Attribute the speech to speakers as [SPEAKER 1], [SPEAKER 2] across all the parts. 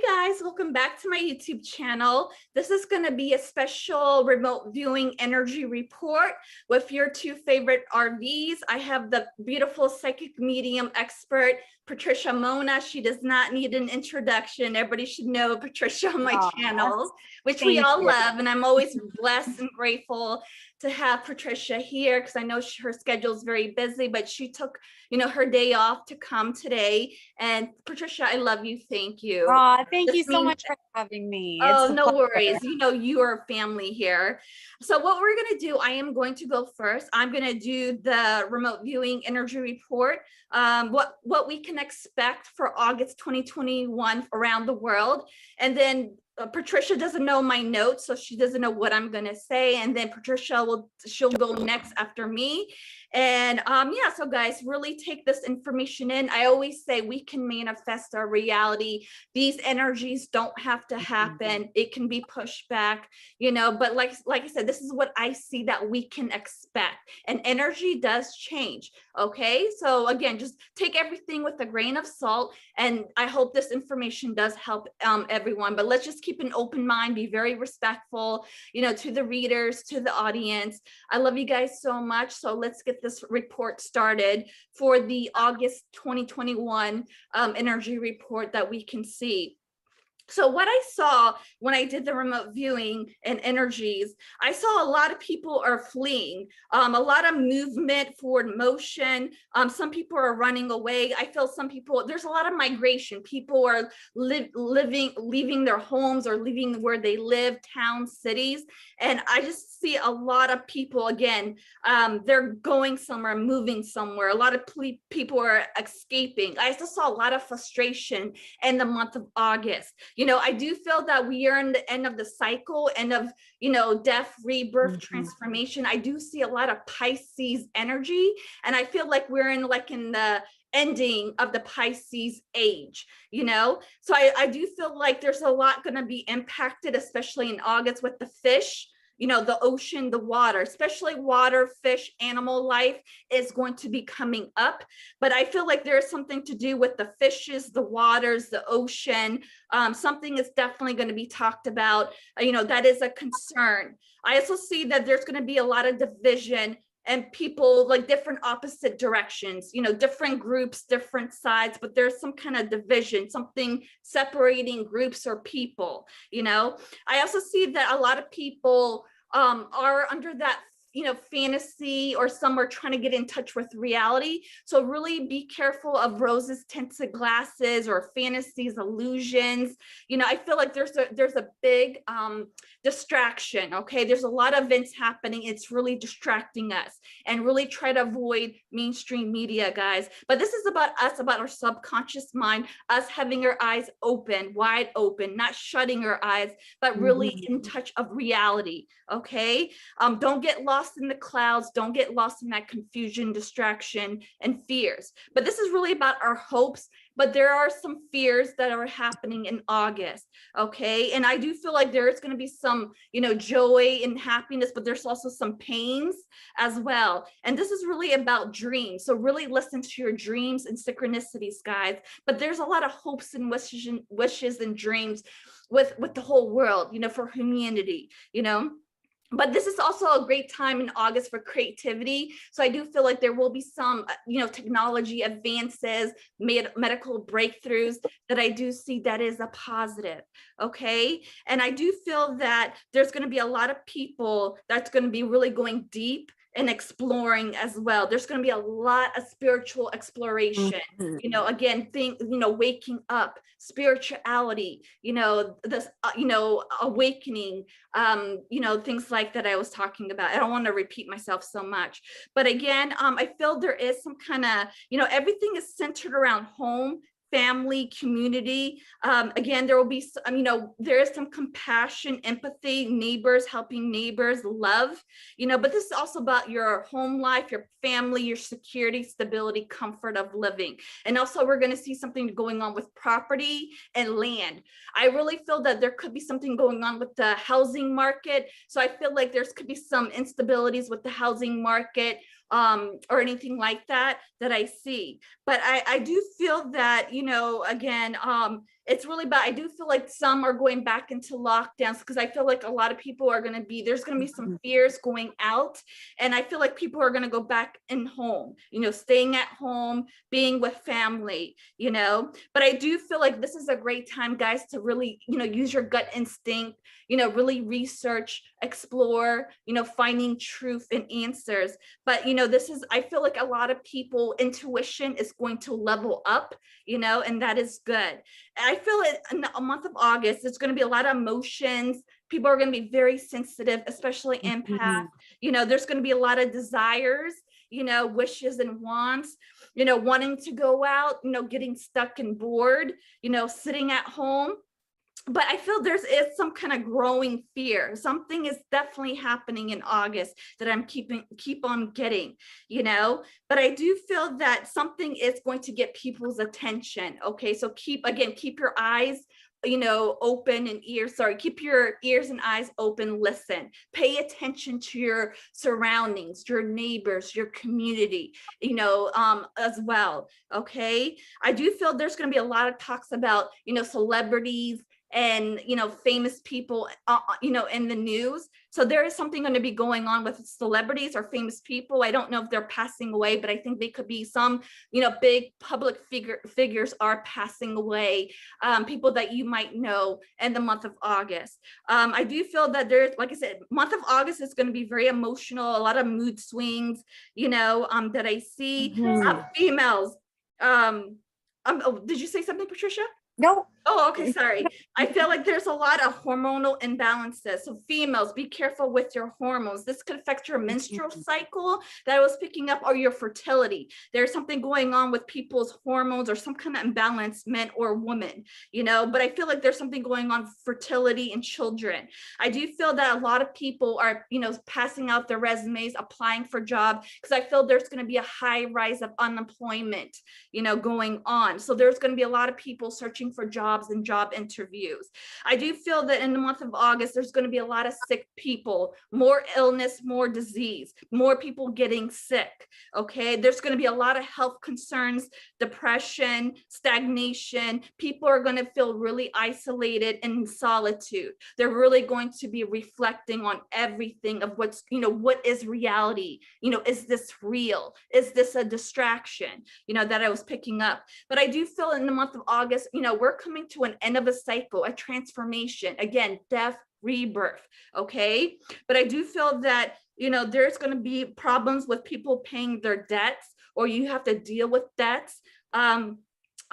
[SPEAKER 1] Hey guys, welcome back to my YouTube channel. This is going to be a special remote viewing energy report with your two favorite RVs. I have the beautiful psychic medium expert, Patricia Monna. She does not need an introduction. Everybody should know Patricia on my channel, which we all love. And I'm always blessed and grateful to have Patricia here because I know her schedule is very busy, but she took, her day off to come today. And Patricia, I love you. Thank you.
[SPEAKER 2] Thank you so much for having me.
[SPEAKER 1] Oh, no worries. You are family here. So what we're going to do, I am going to go first. I'm going to do the remote viewing energy report, what we can expect for August 2021 around the world. And then Patricia doesn't know my notes, so she doesn't know what I'm going to say. And then Patricia she'll go next after me. And yeah, so guys, really take this information in. I always say we can manifest our reality. These energies don't have to happen. It can be pushed back, but like I said, this is what I see that we can expect. And energy does change. Okay, so again, just take everything with a grain of salt. And I hope this information does help everyone, but let's just keep an open mind, be very respectful, to the readers, to the audience. I love you guys so much. So let's get this report started for the August 2021 energy report that we can see. So what I saw when I did the remote viewing and energies, I saw a lot of people are fleeing, a lot of movement, forward motion. Some people are running away. I feel some people, there's a lot of migration. People are leaving their homes or leaving where they live, towns, cities. And I just see a lot of people, again, they're going somewhere, moving somewhere. A lot of people are escaping. I also saw a lot of frustration in the month of August. I do feel that we are in the end of the cycle, end of, death, rebirth, transformation. I do see a lot of Pisces energy. And I feel like we're in the ending of the Pisces age, So I do feel like there's a lot going to be impacted, especially in August with the fish. The ocean, the water, especially water, fish, animal life is going to be coming up. But I feel like there's something to do with the fishes, the waters, the ocean. Something is definitely going to be talked about. That is a concern. I also see that there's going to be a lot of division and people like different opposite directions, different groups, different sides, but there's some kind of division, something separating groups or people, I also see that a lot of people are under that fantasy, or some are trying to get in touch with reality. So really be careful of roses tinted glasses or fantasies, illusions. I feel like there's a big distraction. Okay, there's a lot of events happening. It's really distracting us, and really try to avoid mainstream media, guys. But this is about us, about our subconscious mind, us having our eyes open, wide open, not shutting our eyes, but really in touch of reality. Okay, don't get lost in the clouds. Don't get lost in that confusion, distraction, and fears. But this is really about our hopes. But there are some fears that are happening in August. Okay. And I do feel like there is going to be some, joy and happiness, but there's also some pains as well. And this is really about dreams. So really listen to your dreams and synchronicities, guys. But there's a lot of hopes and wishes and dreams with the whole world, for humanity, But this is also a great time in August for creativity. So I do feel like there will be some, technology advances, medical breakthroughs that I do see that is a positive. Okay. And I do feel that there's going to be a lot of people that's going to be really going deep and exploring as well. There's going to be a lot of spiritual exploration, again, waking up, spirituality, this, awakening, things like that I was talking about. I don't want to repeat myself so much, but again, I feel there is some kind of, everything is centered around home, family, community. Again, there will be, there is some compassion, empathy, neighbors, helping neighbors, love, but this is also about your home life, your family, your security, stability, comfort of living. And also we're going to see something going on with property and land. I really feel that there could be something going on with the housing market. So I feel like there's could be some instabilities with the housing market, or anything like that I see. But I do feel that, again, it's really bad. I do feel like some are going back into lockdowns because I feel like a lot of people are going to be, there's going to be some fears going out. And I feel like people are going to go back in home, staying at home, being with family, but I do feel like this is a great time, guys, to really, use your gut instinct, really research, explore, finding truth and answers. But, I feel like a lot of people, intuition is going to level up, and that is good. I feel it in the month of August, there's going to be a lot of emotions. People are going to be very sensitive, especially empaths. There's going to be a lot of desires, wishes and wants, wanting to go out, getting stuck and bored, sitting at home. But I feel there is some kind of growing fear. Something is definitely happening in August that I'm keep on getting, but I do feel that something is going to get people's attention. Okay, so keep your eyes, open and ears, keep your ears and eyes open, listen, pay attention to your surroundings, your neighbors, your community, as well. Okay, I do feel there's going to be a lot of talks about, celebrities and famous people in the news. So there is something going to be going on with celebrities or famous people. I don't know if they're passing away, but I think they could be some big public figures are passing away, people that you might know in the month of August. I do feel that there's, like I said, month of August is going to be very emotional, a lot of mood swings, that I see. Females, did you say something, Patricia?
[SPEAKER 2] No.
[SPEAKER 1] Oh, okay, sorry. I feel like there's a lot of hormonal imbalances. So females, be careful with your hormones. This could affect your menstrual cycle that I was picking up, or your fertility. There's something going on with people's hormones or some kind of imbalance, men or women, but I feel like there's something going on with fertility and children. I do feel that a lot of people are, passing out their resumes, applying for jobs, because I feel there's going to be a high rise of unemployment, going on. So there's going to be a lot of people searching for jobs and job interviews. I do feel that in the month of August, there's going to be a lot of sick people, more illness, more disease, more people getting sick. Okay, there's going to be a lot of health concerns, depression, stagnation. People are going to feel really isolated and in solitude. They're really going to be reflecting on everything of what's, what is reality? Is this real? Is this a distraction? That I was picking up. But I do feel in the month of August, we're coming to an end of a cycle, a transformation, again, death, rebirth. Okay, but I do feel that there's going to be problems with people paying their debts, or you have to deal with debts, and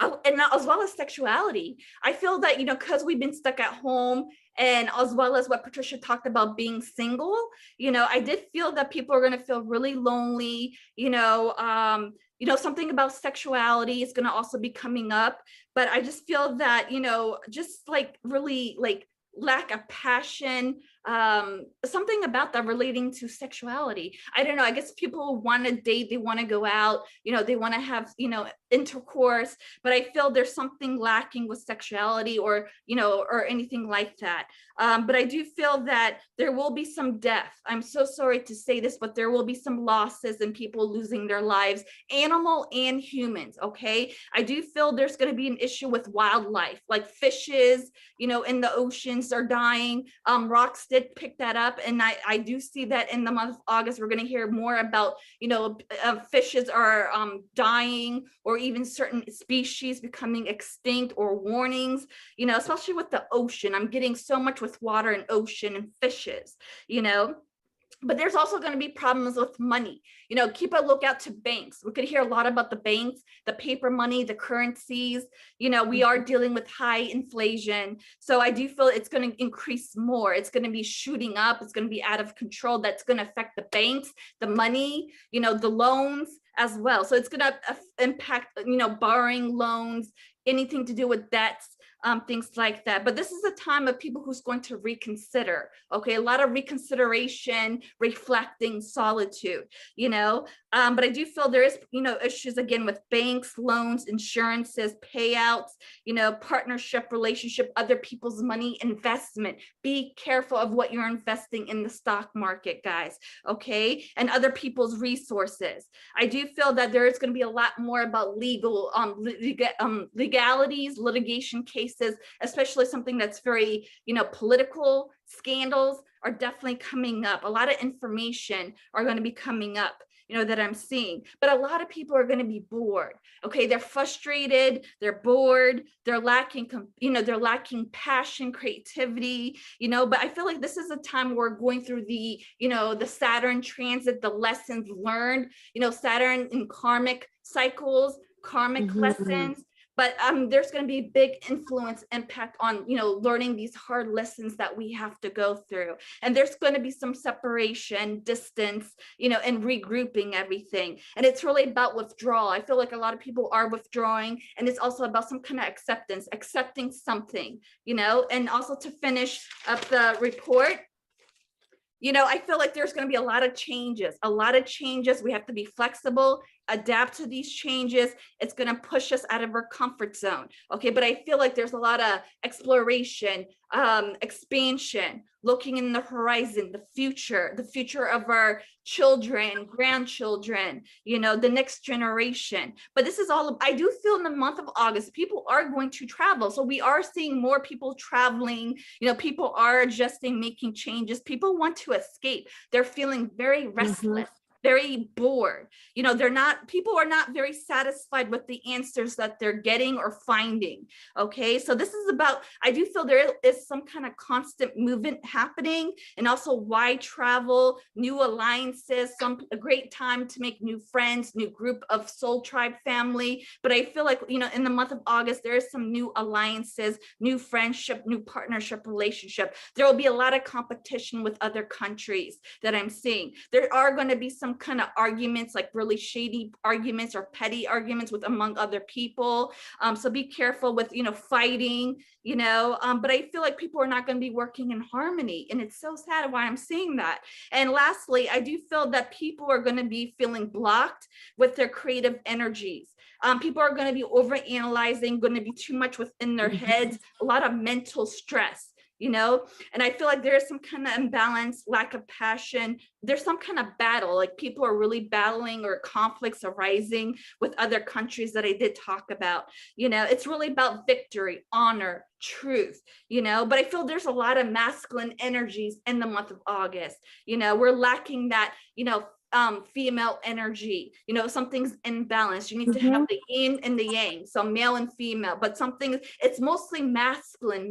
[SPEAKER 1] as well as sexuality. I feel that because we've been stuck at home, and as well as what Patricia talked about being single, I did feel that people are going to feel really lonely. Something about sexuality is going to also be coming up, but I just feel that, just like really like lack of passion, something about that relating to sexuality. I don't know. I guess people want to date, they want to go out, they want to have, intercourse, but I feel there's something lacking with sexuality or, or anything like that. But I do feel that there will be some death. I'm so sorry to say this, but there will be some losses and people losing their lives, animal and humans. Okay. I do feel there's going to be an issue with wildlife, like fishes, in the oceans are dying. Rocks did pick that up. And I do see that in the month of August, we're going to hear more about, fishes are dying, or even certain species becoming extinct, or warnings, especially with the ocean. I'm getting so much with water and ocean and fishes, but there's also going to be problems with money. Keep a lookout to banks. We could hear a lot about the banks, the paper money, the currencies. We are dealing with high inflation. So I do feel it's going to increase more. It's going to be shooting up. It's going to be out of control. That's going to affect the banks, the money, the loans as well. So it's going to impact, borrowing loans, anything to do with debts, things like that. But this is a time of people who's going to reconsider. Okay, a lot of reconsideration, reflecting, solitude, but I do feel there is, issues again with banks, loans, insurances, payouts, partnership, relationship, other people's money, investment. Be careful of what you're investing in the stock market, guys. Okay, and other people's resources. I do feel that there is going to be a lot more about legalities, litigation cases, especially something that's very, political. Scandals are definitely coming up. A lot of information are going to be coming up, that I'm seeing. But a lot of people are going to be bored. Okay, they're frustrated, they're bored, they're lacking, they're lacking passion, creativity, but I feel like this is a time where we're going through the, the Saturn transit, the lessons learned, Saturn in karmic cycles, karmic lessons. But there's going to be a big influence impact on, learning these hard lessons that we have to go through. And there's going to be some separation, distance, and regrouping everything. And it's really about withdrawal. I feel like a lot of people are withdrawing, and it's also about some kind of acceptance, accepting something, and also to finish up the report, I feel like there's going to be a lot of changes. We have to be flexible, adapt to these changes. It's going to push us out of our comfort zone. Okay. But I feel like there's a lot of exploration, expansion, looking in the horizon, the future of our children, grandchildren, the next generation. But this is all, I do feel in the month of August, people are going to travel. So we are seeing more people traveling, people are adjusting, making changes. People want to escape. They're feeling very restless. Very bored. People are not very satisfied with the answers that they're getting or finding. Okay. So this is about, I do feel there is some kind of constant movement happening, and also why travel, new alliances, a great time to make new friends, new group of soul tribe family. But I feel like, in the month of August, there is some new alliances, new friendship, new partnership, relationship. There will be a lot of competition with other countries that I'm seeing. There are going to be some kind of arguments, like really shady arguments or petty arguments with among other people. So be careful with, fighting, but I feel like people are not going to be working in harmony. And it's so sad why I'm seeing that. And lastly, I do feel that people are going to be feeling blocked with their creative energies. People are going to be overanalyzing, going to be too much within their heads, a lot of mental stress. And I feel like there is some kind of imbalance, lack of passion. There's some kind of battle, like people are really battling, or conflicts arising with other countries that I did talk about. It's really about victory, honor, truth, but I feel there's a lot of masculine energies in the month of August. We're lacking that, female energy, something's imbalanced. You need to have the yin and the yang, so male and female, but it's mostly masculine,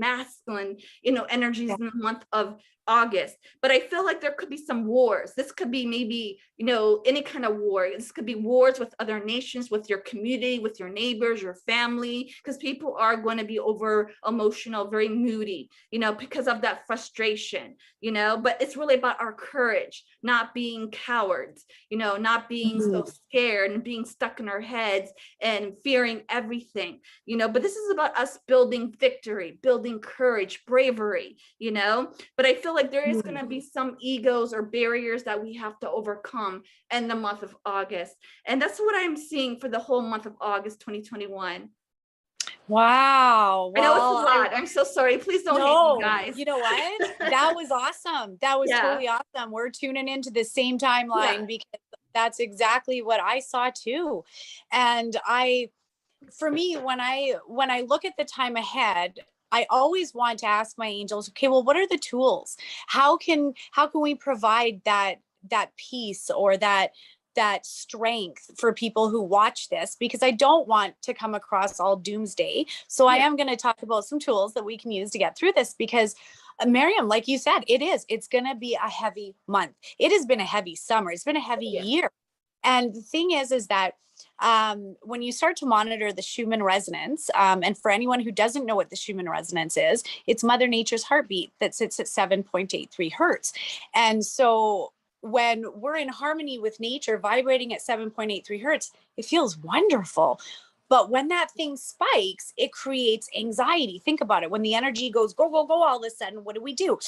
[SPEAKER 1] energies in the month of August. But I feel like there could be some wars. This could be maybe, any kind of war. This could be wars with other nations, with your community, with your neighbors, your family, because people are going to be over emotional, very moody, because of that frustration, but it's really about our courage, not being cowards, not being so scared and being stuck in our heads and fearing everything, but this is about us building victory, building courage, bravery, but I feel like there is going to be some egos or barriers that we have to overcome in the month of August. And that's what I'm seeing for the whole month of August 2021.
[SPEAKER 2] Wow.
[SPEAKER 1] I know it's a lot. I'm so sorry. Please don't hate me, guys.
[SPEAKER 2] You know what? That was awesome. That was totally awesome. We're tuning into the same timeline because that's exactly what I saw too. And for me, when I look at the time ahead, I always want to ask my angels, okay, well, what are the tools? How can we provide that peace or that strength for people who watch this? Because I don't want to come across all doomsday. So I am going to talk about some tools that we can use to get through this, because Mariam, like you said, it's going to be a heavy month. It has been a heavy summer. It's been a heavy year. And the thing is that when you start to monitor the Schumann resonance, and for anyone who doesn't know what the Schumann resonance is, it's Mother Nature's heartbeat that sits at 7.83 hertz. And so when we're in harmony with nature, vibrating at 7.83 hertz, it feels wonderful. But when that thing spikes, it creates anxiety. Think about it. When the energy goes, go, go, go, all of a sudden, what do?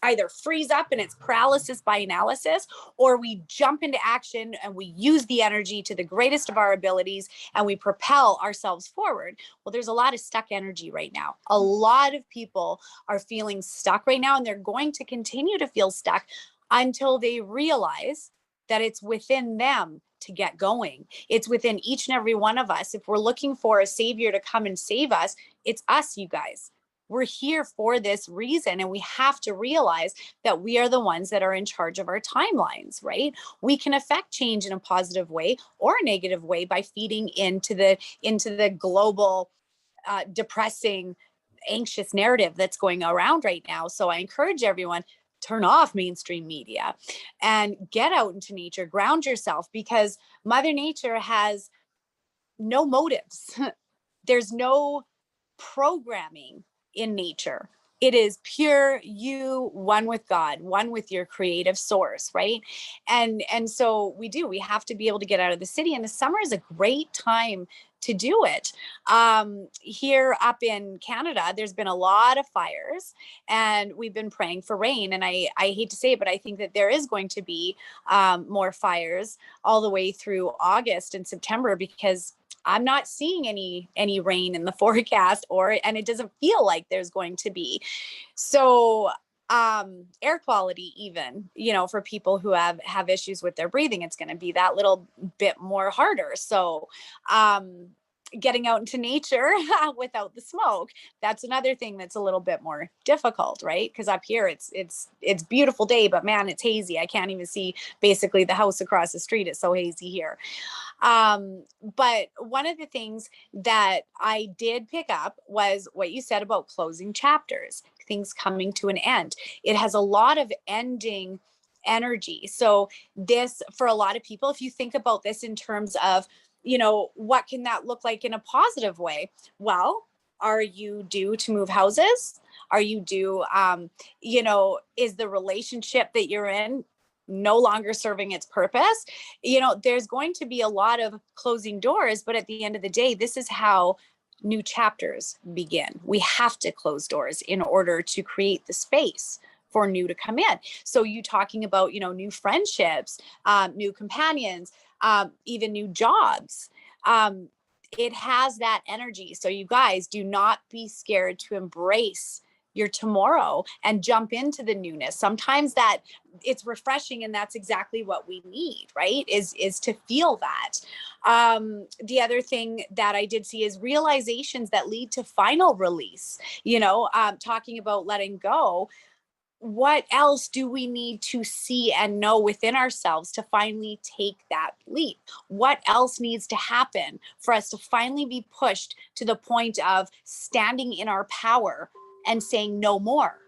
[SPEAKER 2] Either freeze up and it's paralysis by analysis, or we jump into action and we use the energy to the greatest of our abilities and we propel ourselves forward. Well, there's a lot of stuck energy right now. A lot of people are feeling stuck right now, and they're going to continue to feel stuck until they realize that it's within them to get going. It's within each and every one of us. If we're looking for a savior to come and save us, it's us, you guys. We're here for this reason, and we have to realize that we are the ones that are in charge of our timelines, right? We can affect change in a positive way or a negative way by feeding into the global depressing, anxious narrative that's going around right now. So I encourage everyone, turn off mainstream media and get out into nature, ground yourself, because Mother Nature has no motives. There's no programming in nature. It is pure you, one with God, one with your creative source, right? And so we have to be able to get out of the city, and the summer is a great time to do it. Here up in Canada, there's been a lot of fires, and we've been praying for rain. And I hate to say it, but I think that there is going to be more fires all the way through August and September, because I'm not seeing any rain in the forecast, and it doesn't feel like there's going to be. So air quality, even, for people who have issues with their breathing, it's going to be that little bit more harder. So getting out into nature without the smoke, that's another thing that's a little bit more difficult, right? Because up here it's beautiful day, but man, it's hazy. I can't even see basically the house across the street. It's so hazy here. But one of the things that I did pick up was what you said about closing chapters, things coming to an end. It has a lot of ending energy. So this, for a lot of people, if you think about this in terms of, what can that look like in a positive way? Well, are you due to move houses? Are you due, is the relationship that you're in no longer serving its purpose? There's going to be a lot of closing doors, but at the end of the day, this is how new chapters begin. We have to close doors in order to create the space for new to come in. So you talking about, new friendships, new companions, even new jobs. It has that energy. So you guys, do not be scared to embrace your tomorrow and jump into the newness. Sometimes that it's refreshing, and that's exactly what we need, right? Is to feel that. The other thing that I did see is realizations that lead to final release, talking about letting go. What else do we need to see and know within ourselves to finally take that leap? What else needs to happen for us to finally be pushed to the point of standing in our power and saying no more?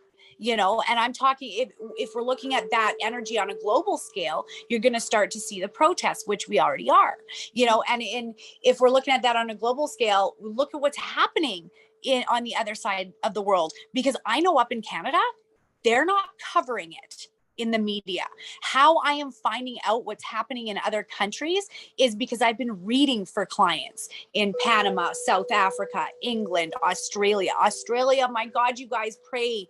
[SPEAKER 2] And I'm talking, if we're looking at that energy on a global scale, you're going to start to see the protests, which we already are, and if we're looking at that on a global scale, look at what's happening on the other side of the world, because I know up in Canada, they're not covering it in the media. How I am finding out what's happening in other countries is because I've been reading for clients in Panama, South Africa, England, Australia. My God, you guys, pray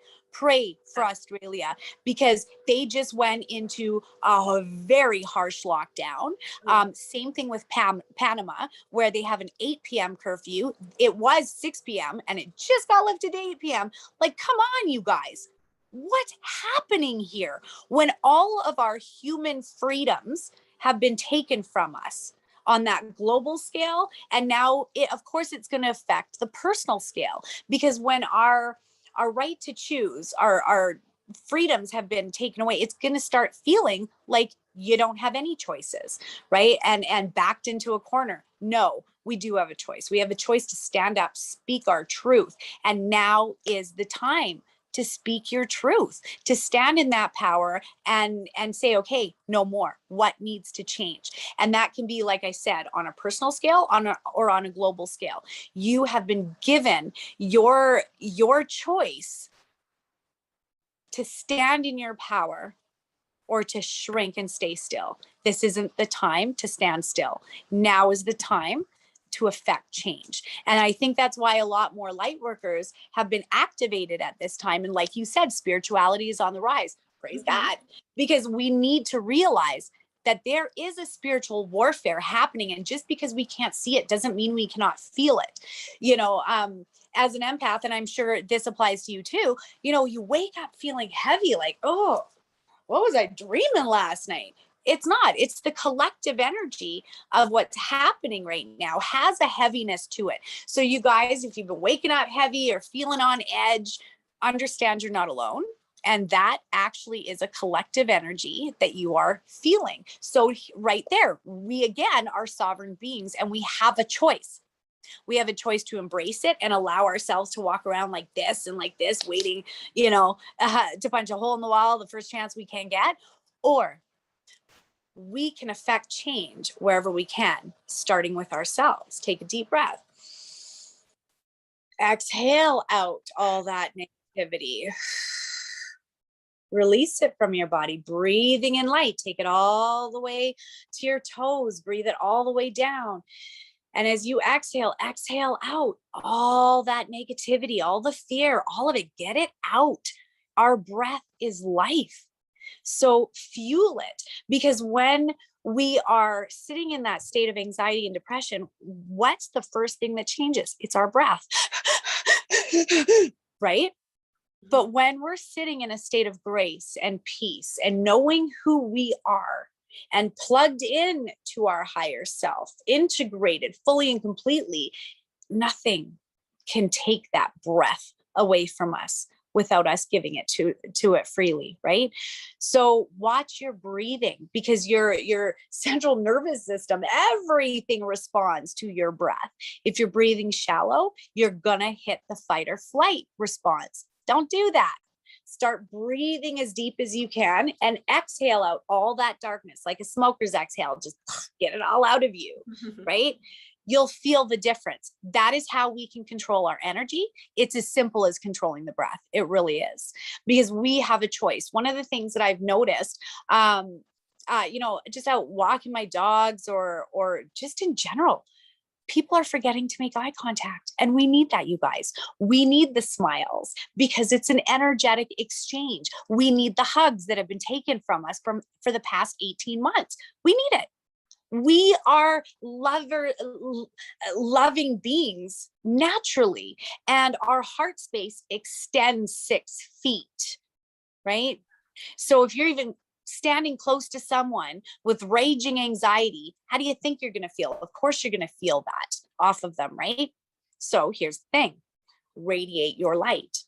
[SPEAKER 2] for Australia, because they just went into a very harsh lockdown. Same thing with Panama, where they have an 8 p.m. curfew. It was 6 p.m. and it just got lifted to 8 p.m. Like, come on, you guys. What's happening here when all of our human freedoms have been taken from us on that global scale? And now, of course, it's going to affect the personal scale, because when our right to choose, our freedoms have been taken away, it's going to start feeling like you don't have any choices, right? And backed into a corner. No, we do have a choice. We have a choice to stand up, speak our truth. And now is the time to speak your truth, to stand in that power and say, okay, no more. What needs to change? And that can be, like I said, on a personal scale, or on a global scale. You have been given your choice to stand in your power or to shrink and stay still. This isn't the time to stand still. Now is the time to affect change. And I think that's why a lot more light workers have been activated at this time. And like you said, spirituality is on the rise. Praise God. Because we need to realize that there is a spiritual warfare happening. And just because we can't see it doesn't mean we cannot feel it. As an empath, and I'm sure this applies to you too, you wake up feeling heavy, like, oh, what was I dreaming last night? It's not. It's the collective energy of what's happening right now has a heaviness to it. So you guys, if you've been waking up heavy or feeling on edge, understand you're not alone. And that actually is a collective energy that you are feeling. So right there, we again are sovereign beings and we have a choice. We have a choice to embrace it and allow ourselves to walk around like this and like this, waiting, to punch a hole in the wall the first chance we can get. Or we can affect change wherever we can, starting with ourselves. Take a deep breath. Exhale out all that negativity. Release it from your body, breathing in light. Take it all the way to your toes. Breathe it all the way down. And as you exhale out all that negativity, all the fear, all of it. Get it out. Our breath is life. So fuel it, because when we are sitting in that state of anxiety and depression, what's the first thing that changes? It's our breath, right? But when we're sitting in a state of grace and peace and knowing who we are and plugged in to our higher self, integrated fully and completely, nothing can take that breath away from us without us giving it to it freely, right? So watch your breathing, because your central nervous system, everything responds to your breath. If you're breathing shallow, you're gonna hit the fight or flight response. Don't do that. Start breathing as deep as you can and exhale out all that darkness, like a smoker's exhale. Just get it all out of you, right? You'll feel the difference. That is how we can control our energy. It's as simple as controlling the breath. It really is, because we have a choice. One of the things that I've noticed, just out walking my dogs or just in general, people are forgetting to make eye contact. And we need that, you guys. We need the smiles because it's an energetic exchange. We need the hugs that have been taken from us for the past 18 months. We need it. We are loving beings naturally, and our heart space extends 6 feet, right? So if you're even standing close to someone with raging anxiety, how do you think you're going to feel? Of course, you're going to feel that off of them, right? So here's the thing. Radiate your light.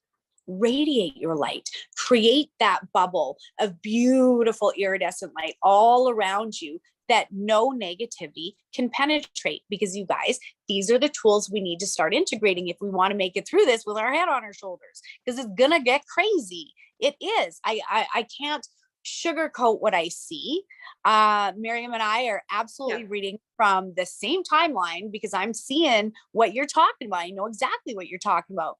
[SPEAKER 2] Radiate your light. Create that bubble of beautiful iridescent light all around you that no negativity can penetrate, because you guys, these are the tools we need to start integrating if we want to make it through this with our head on our shoulders, because it's going to get crazy. It is. I can't sugarcoat what I see. Mariam and I are absolutely reading from the same timeline, because I'm seeing what you're talking about. I know exactly what you're talking about.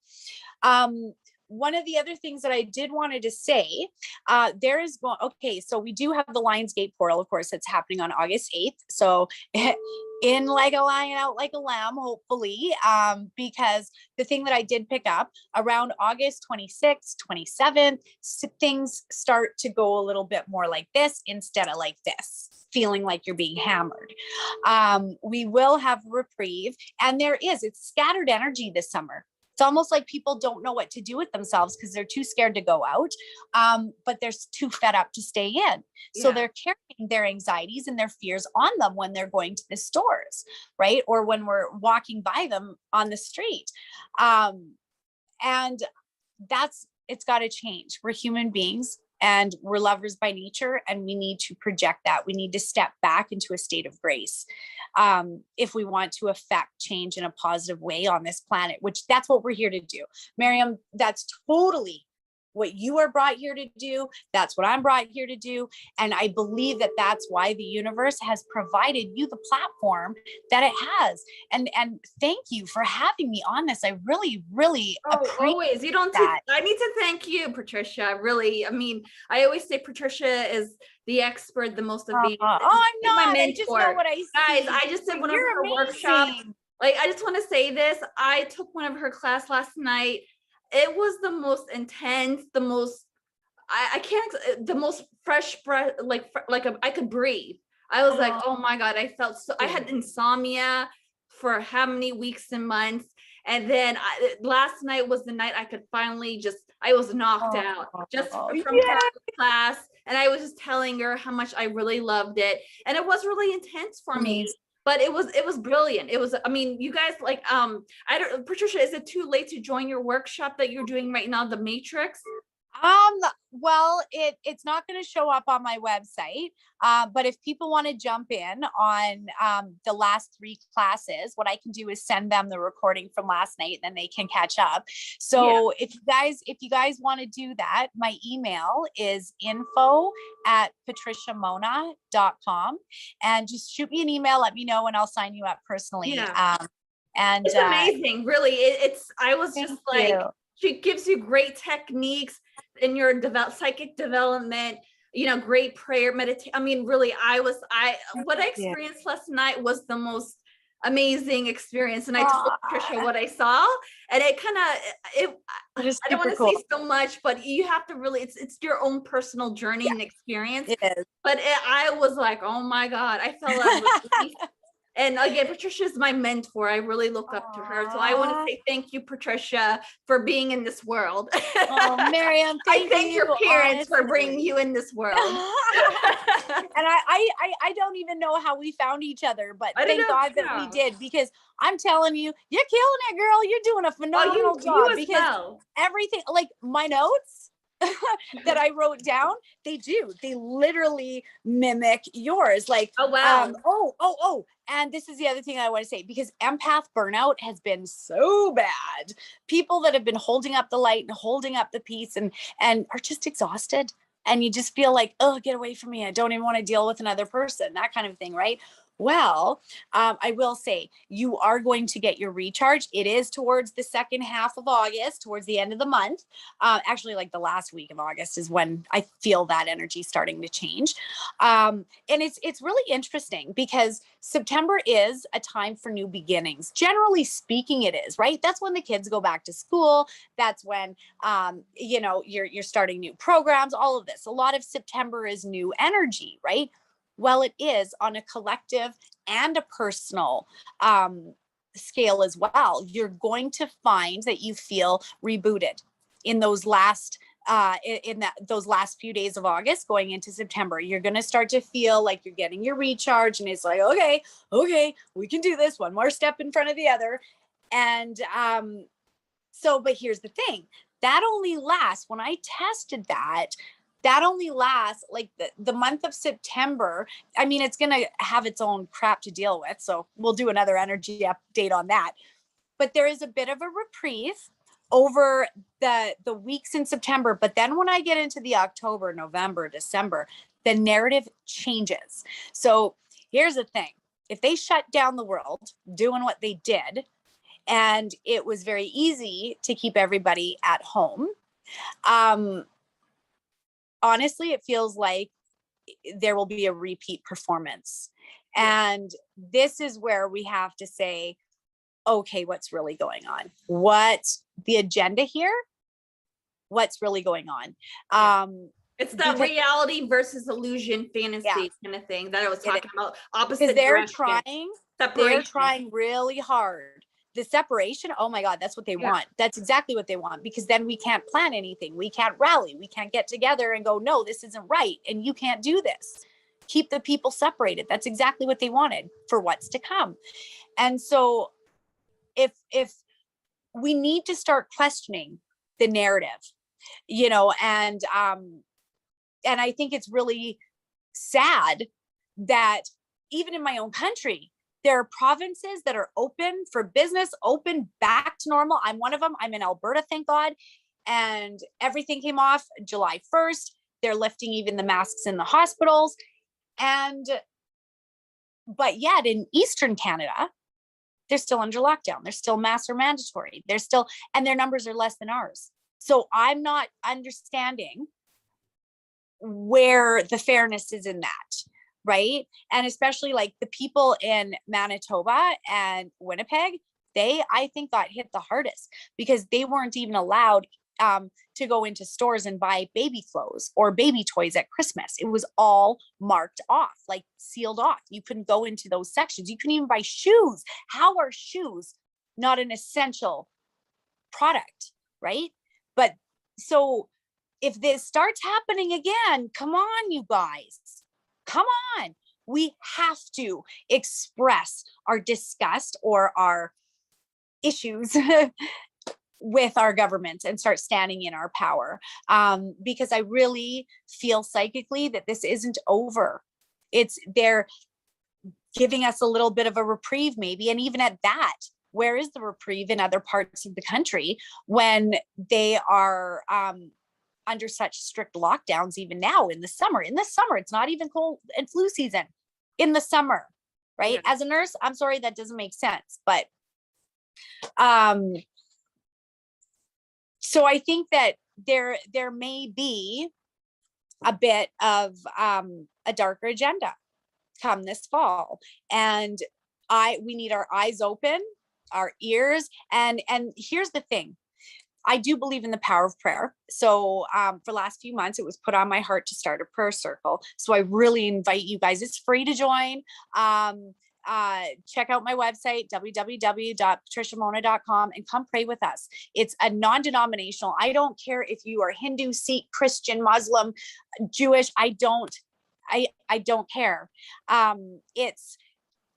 [SPEAKER 2] One of the other things that I did wanted to say, so we do have the Lionsgate portal, of course, that's happening on August 8th. So in like a lion, out like a lamb, hopefully, because the thing that I did pick up around August 26th, 27th, things start to go a little bit more like this instead of like this, feeling like you're being hammered. We will have reprieve, and it's scattered energy this summer. It's almost like people don't know what to do with themselves because they're too scared to go out, but they're too fed up to stay in. So they're carrying their anxieties and their fears on them when they're going to the stores, right? Or when we're walking by them on the street. And it's got to change. We're human beings and we're lovers by nature, and we need to project that. We need to step back into a state of grace if we want to affect change in a positive way on this planet, which that's what we're here to do. Mariam, that's totally what you are brought here to do. That's what I'm brought here to do. And I believe that that's why the universe has provided you the platform that it has. And thank you for having me on this. I really, really appreciate
[SPEAKER 1] always. You don't that. I need to thank you, Patricia. Really. I mean, I always say Patricia is the expert, the most advanced.
[SPEAKER 2] I'm not. My mentor. I just know what I see.
[SPEAKER 1] Guys, I just did one of her workshops. Like, I just want to say this. I took one of her class last night. It was the most intense, the most, the most fresh breath, I could breathe. I was like, oh my God, I felt so, I had insomnia for how many weeks and months. And then last night was the night I could finally I was knocked out just from her class. And I was just telling her how much I really loved it. And it was really intense for me, but it was brilliant. It was, I mean, you guys like, I don't, Patricia, is it too late to join your workshop that you're doing right now, the Matrix?
[SPEAKER 2] Well, it's not going to show up on my website. But if people want to jump in on the last 3 classes, what I can do is send them the recording from last night, and then they can catch up. So if you guys want to do that, my email is info@patriciamonna.com, and just shoot me an email, let me know, and I'll sign you up personally. And
[SPEAKER 1] it's amazing, really. I was just like, she gives you great techniques in your psychic development, you know, great prayer, meditation. I mean, really, what I experienced last night was the most amazing experience. And I told Patricia what I saw, and it kind of, I don't want to say so much, but you have to really, it's your own personal journey and experience.
[SPEAKER 2] It is.
[SPEAKER 1] But I was like, oh my God, I felt like, and again, Patricia is my mentor. I really look up to her. So I want to say thank you, Patricia, for being in this world.
[SPEAKER 2] Oh, Mariam,
[SPEAKER 1] thank your parents for bringing you in this world.
[SPEAKER 2] And I don't even know how we found each other, but thank God that we did, because I'm telling you, you're killing it, girl. You're doing a phenomenal job, because everything, like my notes that I wrote down, they literally mimic yours. Like,
[SPEAKER 1] oh wow.
[SPEAKER 2] And this is the other thing I want to say, because empath burnout has been so bad. People that have been holding up the light and holding up the peace and are just exhausted. And you just feel like, oh, get away from me. I don't even want to deal with another person, that kind of thing, right? Well, I will say you are going to get your recharge. It is towards the second half of August, towards the end of the month. Actually, like the last week of August is when I feel that energy starting to change. And it's really interesting, because September is a time for new beginnings. Generally speaking, it is, right? That's when the kids go back to school. That's when, you're starting new programs, all of this. A lot of September is new energy, right? Well, it is on a collective and a personal scale as well. You're going to find that you feel rebooted in those last those last few days of August going into September. You're going to start to feel like you're getting your recharge, and it's like, okay, we can do this, one more step in front of the other. And but here's the thing, that only lasts, when I tested that only lasts like the month of September. I mean, it's going to have its own crap to deal with. So we'll do another energy update on that. But there is a bit of a reprieve over the weeks in September. But then when I get into the October, November, December, the narrative changes. So here's the thing. If they shut down the world doing what they did, and it was very easy to keep everybody at home, honestly, it feels like there will be a repeat performance. And this is where we have to say, okay, what's really going on? What's the agenda here? What's really going on?
[SPEAKER 1] It's that reality versus illusion fantasy kind of thing that I was talking about. Opposite direction.
[SPEAKER 2] They're trying really hard. The separation, oh my God, that's what they want. That's exactly what they want, because then we can't plan anything. We can't rally. We can't get together and go, no, this isn't right. And you can't do this. Keep the people separated. That's exactly what they wanted for what's to come. And so if we need to start questioning the narrative, and I think it's really sad that even in my own country, there are provinces that are open for business, open back to normal. I'm one of them. I'm in Alberta, thank God. And everything came off July 1st. They're lifting even the masks in the hospitals. But yet in Eastern Canada, they're still under lockdown. They're still masks are mandatory. And their numbers are less than ours. So I'm not understanding where the fairness is in that. Right. And especially like the people in Manitoba and Winnipeg, I think got hit the hardest, because they weren't even allowed to go into stores and buy baby clothes or baby toys at Christmas. It was all marked off, like sealed off. You couldn't go into those sections. You couldn't even buy shoes. How are shoes not an essential product? Right. But so if this starts happening again, come on, you guys, come on. We have to express our disgust or our issues with our government and start standing in our power. Because I really feel psychically that this isn't over. They're giving us a little bit of a reprieve maybe. And even at that, where is the reprieve in other parts of the country when they are under such strict lockdowns, even now in the summer? It's not even cold and flu season in the summer, right? Yeah. As a nurse, I'm sorry, that doesn't make sense. But so I think that there may be a bit of a darker agenda come this fall. And we need our eyes open, our ears. And here's the thing. I do believe in the power of prayer. So for the last few months, it was put on my heart to start a prayer circle. So I really invite you guys. It's free to join. Check out my website, www.patriciamonna.com, and come pray with us. It's a non-denominational. I don't care if you are Hindu, Sikh, Christian, Muslim, Jewish. I don't care. It's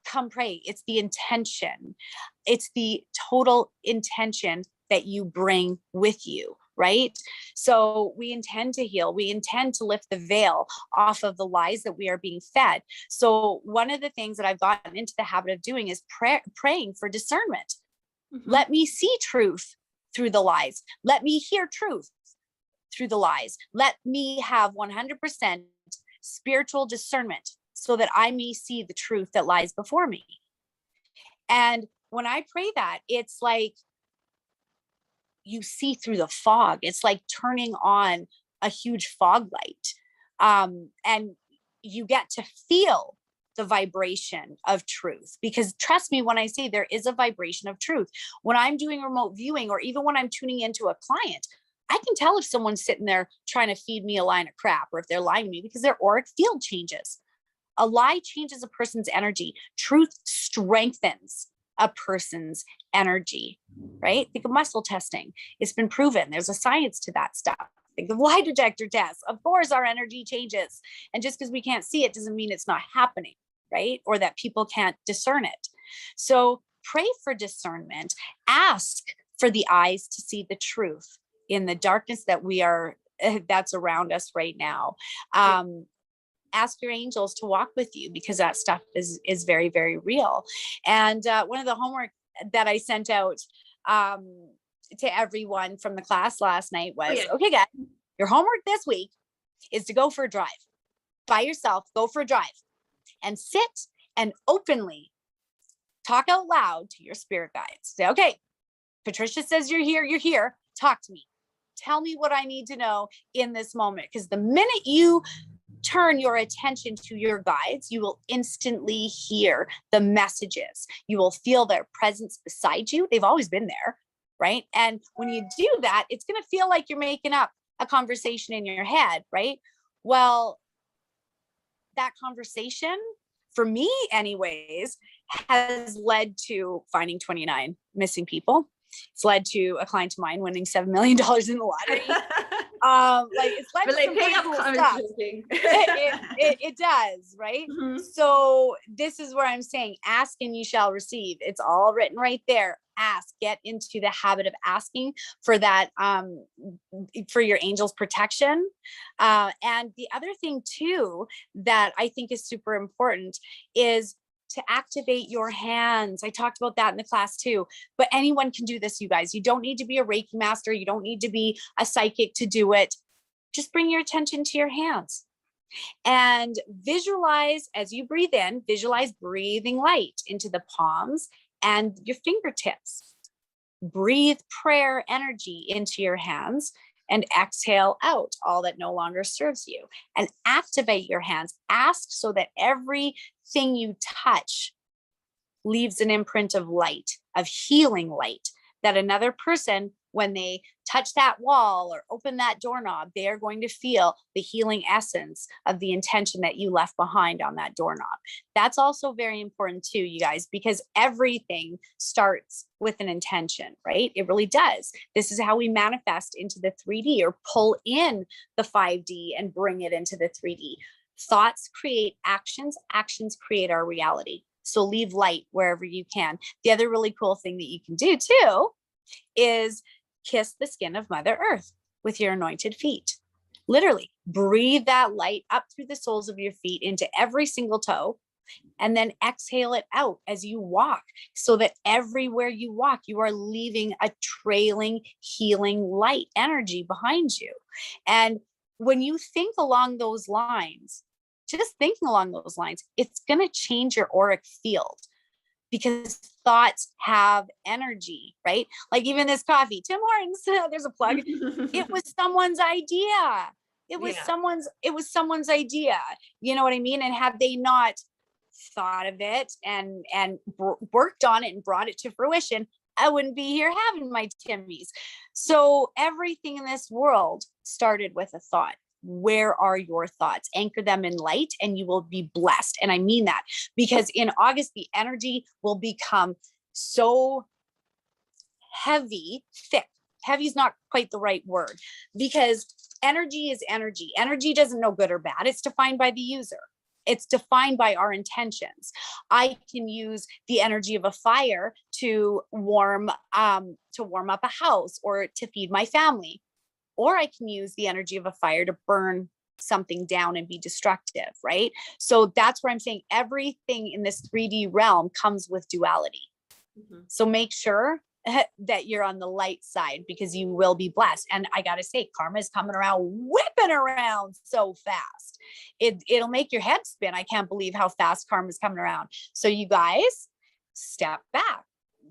[SPEAKER 2] come pray. It's the intention. It's the total intention that you bring with you, right? So we intend to heal. We intend to lift the veil off of the lies that we are being fed. So one of the things that I've gotten into the habit of doing is praying for discernment. Mm-hmm. Let me see truth through the lies. Let me hear truth through the lies. Let me have 100% spiritual discernment so that I may see the truth that lies before me. And when I pray that, it's like you see through the fog. It's like turning on a huge fog light. And you get to feel the vibration of truth, because trust me when I say there is a vibration of truth. When I'm doing remote viewing, or even when I'm tuning into a client, I can tell if someone's sitting there trying to feed me a line of crap, or if they're lying to me, because their auric field changes. A lie changes a person's energy. Truth strengthens a person's energy, right? Think of muscle testing. It's been proven. There's a science to that stuff. Think of lie detector tests. Of course, our energy changes. And just because we can't see it doesn't mean it's not happening, right? Or that people can't discern it. So pray for discernment. Ask for the eyes to see the truth in the darkness that's around us right now. Ask your angels to walk with you, because that stuff is very, very real. And one of the homework that I sent out to everyone from the class last night was, okay, guys, your homework this week is to go for a drive by yourself. Go for a drive and sit and openly talk out loud to your spirit guides. Say, okay, Patricia says you're here. You're here. Talk to me. Tell me what I need to know in this moment. Because the minute you turn your attention to your guides, you will instantly hear the messages. You will feel their presence beside you. They've always been there, right? And when you do that, it's going to feel like you're making up a conversation in your head, right? Well, that conversation, for me anyways, has led to finding 29 missing people. It's led to a client of mine winning $7 million in the lottery. It's led to some pretty cool stuff. It does, right? Mm-hmm. So this is where I'm saying, ask and you shall receive. It's all written right there. Ask, get into the habit of asking for that, for your angels' protection. And the other thing too, that I think is super important is to activate your hands. I talked about that in the class too, but anyone can do this, you guys. You don't need to be a Reiki master. You don't need to be a psychic to do it. Just bring your attention to your hands and visualize as you breathe in, visualize breathing light into the palms and your fingertips. Breathe prayer energy into your hands and exhale out all that no longer serves you, and activate your hands. Ask so that everything you touch leaves an imprint of light, of healing light, that another person, when they touch that wall or open that doorknob, they are going to feel the healing essence of the intention that you left behind on that doorknob. That's also very important too, you guys, because everything starts with an intention, right? It really does. This is how we manifest into the 3D or pull in the 5D and bring it into the 3D. Thoughts create actions, actions create our reality. So leave light wherever you can. The other really cool thing that you can do too is kiss the skin of Mother Earth with your anointed feet. Literally breathe that light up through the soles of your feet into every single toe, and then exhale it out as you walk, so that everywhere you walk, you are leaving a trailing, healing light energy behind you. And when you think along those lines, just thinking along those lines, it's going to change your auric field, because thoughts have energy, right? Like even this coffee, Tim Hortons, there's a plug. It was someone's idea. It was someone's idea. You know what I mean? And had they not thought of it and worked on it and brought it to fruition, I wouldn't be here having my Timmies. So everything in this world started with a thought. Where are your thoughts? Anchor them in light and you will be blessed. And I mean that, because in August, the energy will become so heavy, thick. Heavy is not quite the right word, because energy is energy. Energy doesn't know good or bad. It's defined by the user. It's defined by our intentions. I can use the energy of a fire to warm up a house or to feed my family. Or I can use the energy of a fire to burn something down and be destructive, right? So that's where I'm saying everything in this 3D realm comes with duality. Mm-hmm. So make sure that you're on the light side, because you will be blessed. And I got to say, karma is coming around, whipping around so fast. It'll make your head spin. I can't believe how fast karma is coming around. So you guys, step back,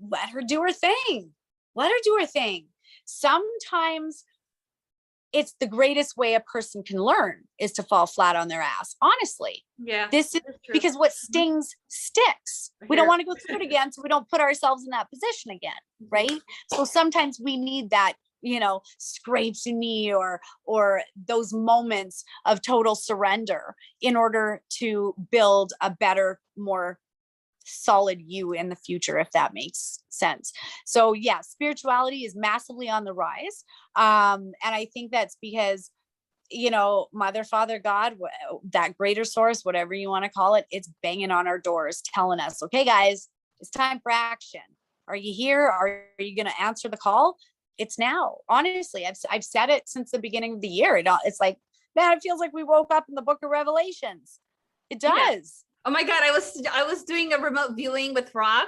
[SPEAKER 2] let her do her thing. Let her do her thing. Sometimes it's the greatest way a person can learn is to fall flat on their ass. Honestly.
[SPEAKER 1] Yeah.
[SPEAKER 2] This is because what stings sticks. We don't want to go through it again. So we don't put ourselves in that position again. Right. So sometimes we need that, scrapes in knee or those moments of total surrender in order to build a better, more solid you in the future, if that makes sense. So yeah, spirituality is massively on the rise. And I think that's because, Mother, Father, God, that greater source, whatever you want to call it, it's banging on our doors telling us, okay, guys, it's time for action. Are you here? Are you going to answer the call? It's now. Honestly, I've said it since the beginning of the year. It's like, man, it feels like we woke up in the book of Revelations. It does. Yeah.
[SPEAKER 1] Oh my God, I was doing a remote viewing with Rox.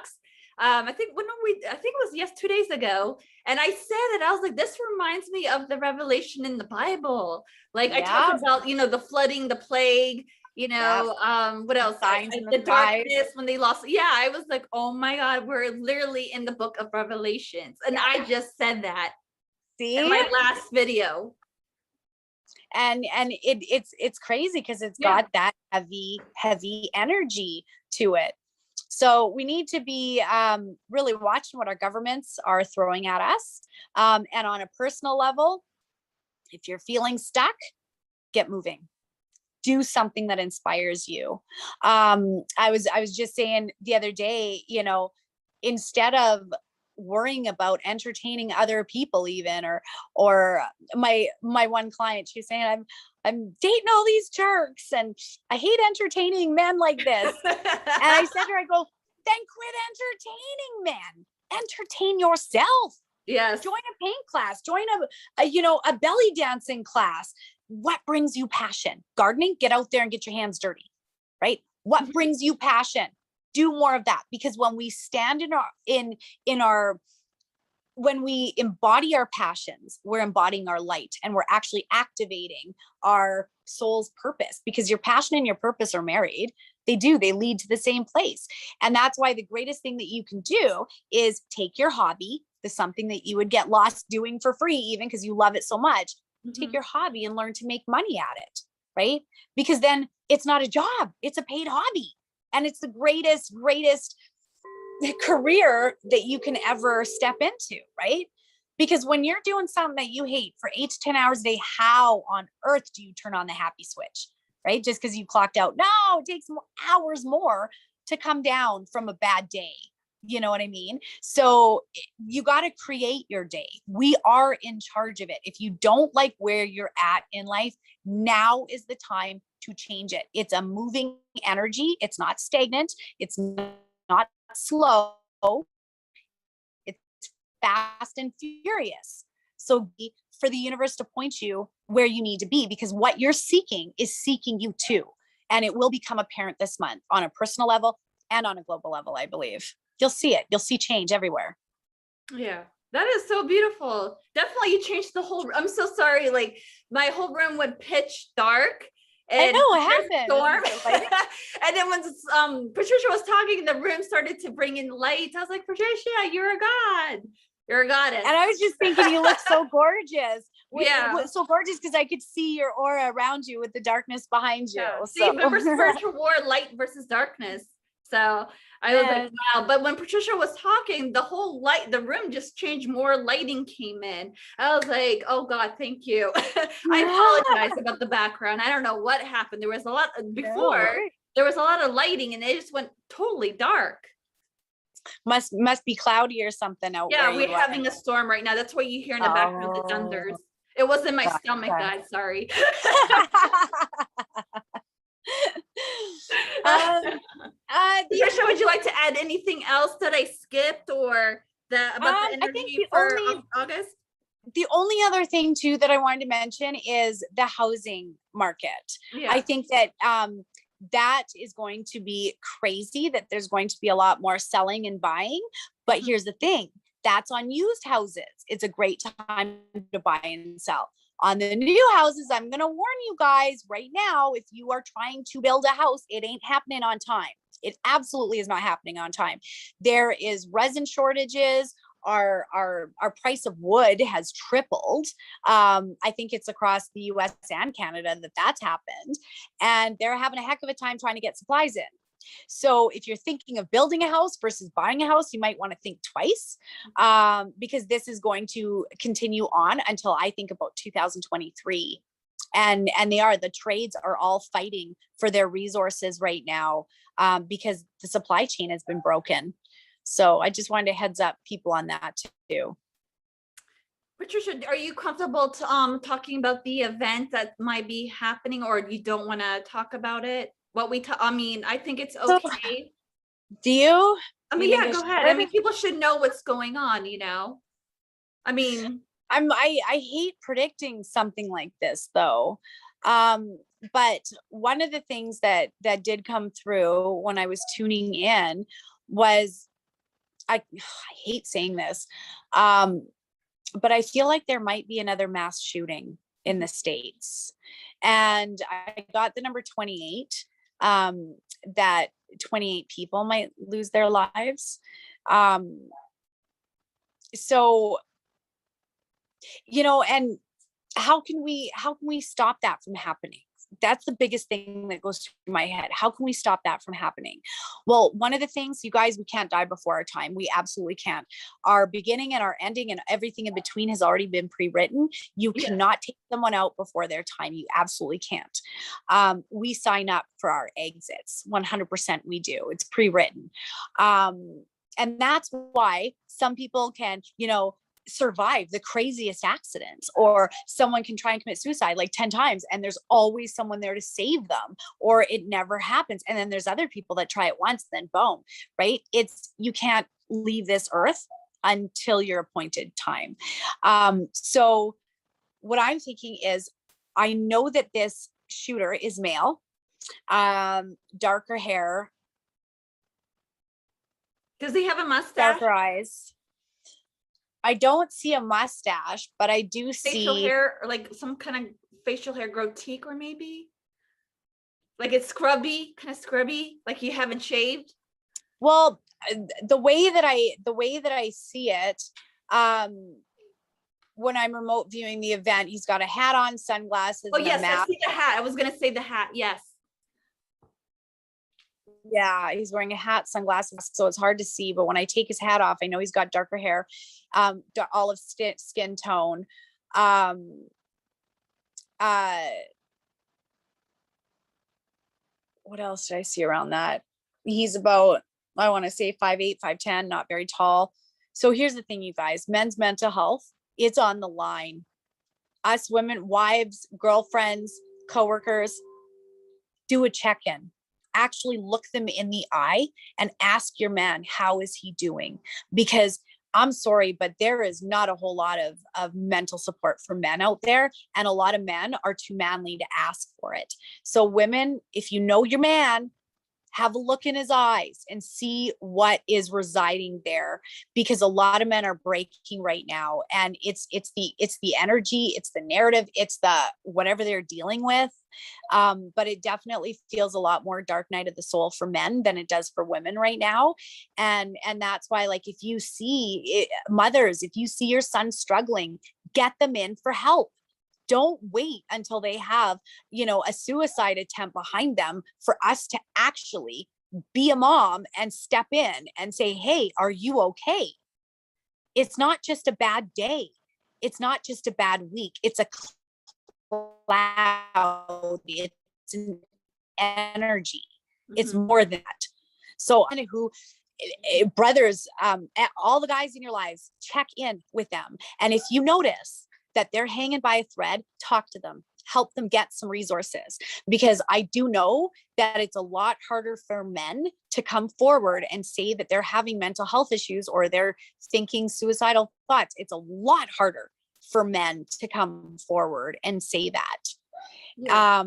[SPEAKER 1] I think it was 2 days ago. And I said it, I was like, this reminds me of the revelation in the Bible. Like I talked about, the flooding, the plague, what else? The darkness when they lost. Yeah, I was like, oh my God, we're literally in the book of Revelations. And I just said that in my last video.
[SPEAKER 2] And it's crazy because it's got that heavy energy to it. So we need to be really watching what our governments are throwing at us. And on a personal level, if you're feeling stuck, get moving. Do something that inspires you. I was just saying the other day, instead of worrying about entertaining other people, even or my one client, she's saying, I'm dating all these jerks and I hate entertaining men like this. And I said to her, I go, then quit entertaining men. Entertain yourself.
[SPEAKER 1] Yes.
[SPEAKER 2] Join a paint class, join a belly dancing class. What brings you passion? Gardening, get out there and get your hands dirty, right? What brings you passion? Do more of that, because when we stand when we embody our passions, we're embodying our light and we're actually activating our soul's purpose, because your passion and your purpose are married. They lead to the same place. And that's why the greatest thing that you can do is take your hobby, the something that you would get lost doing for free, even because you love it so much, take your hobby and learn to make money at it, right? Because then it's not a job, it's a paid hobby. And it's the greatest career that you can ever step into, right? Because when you're doing something that you hate for 8 to 10 hours a day, how on earth do you turn on the happy switch? Right? Just because you clocked out. No, it takes hours more to come down from a bad day. You know what I mean? So you got to create your day. We are in charge of it. If you don't like where you're at in life, now is the time to change it. It's a moving energy. It's not stagnant. It's not slow. It's fast and furious. So for the universe to point you where you need to be, because what you're seeking is seeking you too. And it will become apparent this month on a personal level and on a global level, I believe. You'll see it. You'll see change everywhere.
[SPEAKER 1] Yeah, that is so beautiful. Definitely you changed the whole, I'm so sorry. Like my whole room went pitch dark. And
[SPEAKER 2] I know what happened.
[SPEAKER 1] Storm. And then when Patricia was talking, the room started to bring in light. I was like, Patricia, you're a god. You're a goddess.
[SPEAKER 2] And I was just thinking you look so gorgeous.
[SPEAKER 1] Yeah.
[SPEAKER 2] So gorgeous because I could see your aura around you with the darkness behind you.
[SPEAKER 1] Yeah.
[SPEAKER 2] So.
[SPEAKER 1] See, remember spiritual war, light versus darkness. So I was like, wow. But when Patricia was talking, the whole light, the room just changed. More lighting came in. I was like, oh God, thank you. I apologize about the background. I don't know what happened. There was a lot before. There was a lot of lighting and it just went totally dark.
[SPEAKER 2] Must be cloudy or something out.
[SPEAKER 1] Yeah, we're having a storm right now. That's why you hear in the background the thunders. It was in my stomach, guys. Sorry. Patricia, would you like to add anything else that I skipped or about the energy for August?
[SPEAKER 2] The only other thing too that I wanted to mention is the housing market. Yeah. I think that that is going to be crazy, that there's going to be a lot more selling and buying. But here's the thing, that's on used houses. It's a great time to buy and sell. On the new houses, I'm going to warn you guys right now, if you are trying to build a house, it ain't happening on time. It absolutely is not happening on time. There is resin shortages. Our price of wood has tripled. I think it's across the US and Canada that's happened. And they're having a heck of a time trying to get supplies in. So if you're thinking of building a house versus buying a house, you might want to think twice, because this is going to continue on until I think about 2023. And the trades are all fighting for their resources right now, because the supply chain has been broken. So I just wanted to heads up people on that too.
[SPEAKER 1] Patricia, are you comfortable talking about the event that might be happening, or you don't want to talk about it? I mean, I think it's okay.
[SPEAKER 2] Do you?
[SPEAKER 1] I mean, yeah, go ahead. I mean, people should know what's going on, you know? I mean,
[SPEAKER 2] I hate predicting something like this though. But one of the things that did come through when I was tuning in was, I hate saying this, but I feel like there might be another mass shooting in the States. And I got the number 28, that 28 people might lose their lives. So, you know, and how can we stop that from happening? That's the biggest thing that goes through my head. How can we stop that from happening? Well, one of the things, you guys, we can't die before our time. We absolutely can't. Our beginning and our ending and everything in between has already been pre-written. You cannot take someone out before their time. You absolutely can't. We sign up for our exits. 100% we do. It's pre-written. And that's why some people can, you know, survive the craziest accidents, or someone can try and commit suicide like 10 times and there's always someone there to save them, or it never happens. And then there's other people that try it once, then boom, right? You can't leave this earth until your appointed time. So what I'm thinking is, I know that this shooter is male, darker hair.
[SPEAKER 1] Does he have a mustache?
[SPEAKER 2] Darker eyes. I don't see a mustache, but I do see
[SPEAKER 1] facial hair, or like some kind of facial hair goatee, or maybe like it's scrubby, kind of scrubby, like you haven't shaved.
[SPEAKER 2] Well, the way that I see it, when I'm remote viewing the event, he's got a hat on, sunglasses.
[SPEAKER 1] Oh yes, I see the hat. I was gonna say the hat. Yes.
[SPEAKER 2] Yeah, he's wearing a hat, sunglasses, so it's hard to see. But when I take his hat off, I know he's got darker hair, olive skin tone. Um, uh, what else did I see around that? He's about, I want to say 5'8", 5'10", not very tall. So here's the thing, you guys, men's mental health, it's on the line. Us women, wives, girlfriends, coworkers, do a check-in. Actually look them in the eye and ask your man, how is he doing? Because I'm sorry, but there is not a whole lot of mental support for men out there. And a lot of men are too manly to ask for it. So women, if you know your man, have a look in his eyes and see what is residing there, because a lot of men are breaking right now, and it's the energy, it's the narrative, it's the whatever they're dealing with. But it definitely feels a lot more dark night of the soul for men than it does for women right now. And that's why, like, if you see it, mothers, if you see your son struggling, get them in for help. Don't wait until they have, a suicide attempt behind them for us to actually be a mom and step in and say, hey, are you okay? It's not just a bad day. It's not just a bad week. It's a cloud. It's an energy. It's more than that. So who brothers, all the guys in your lives, check in with them. And if you notice that they're hanging by a thread, talk to them, help them get some resources. Because I do know that it's a lot harder for men to come forward and say that they're having mental health issues or they're thinking suicidal thoughts. It's a lot harder for men to come forward and say that. Yeah.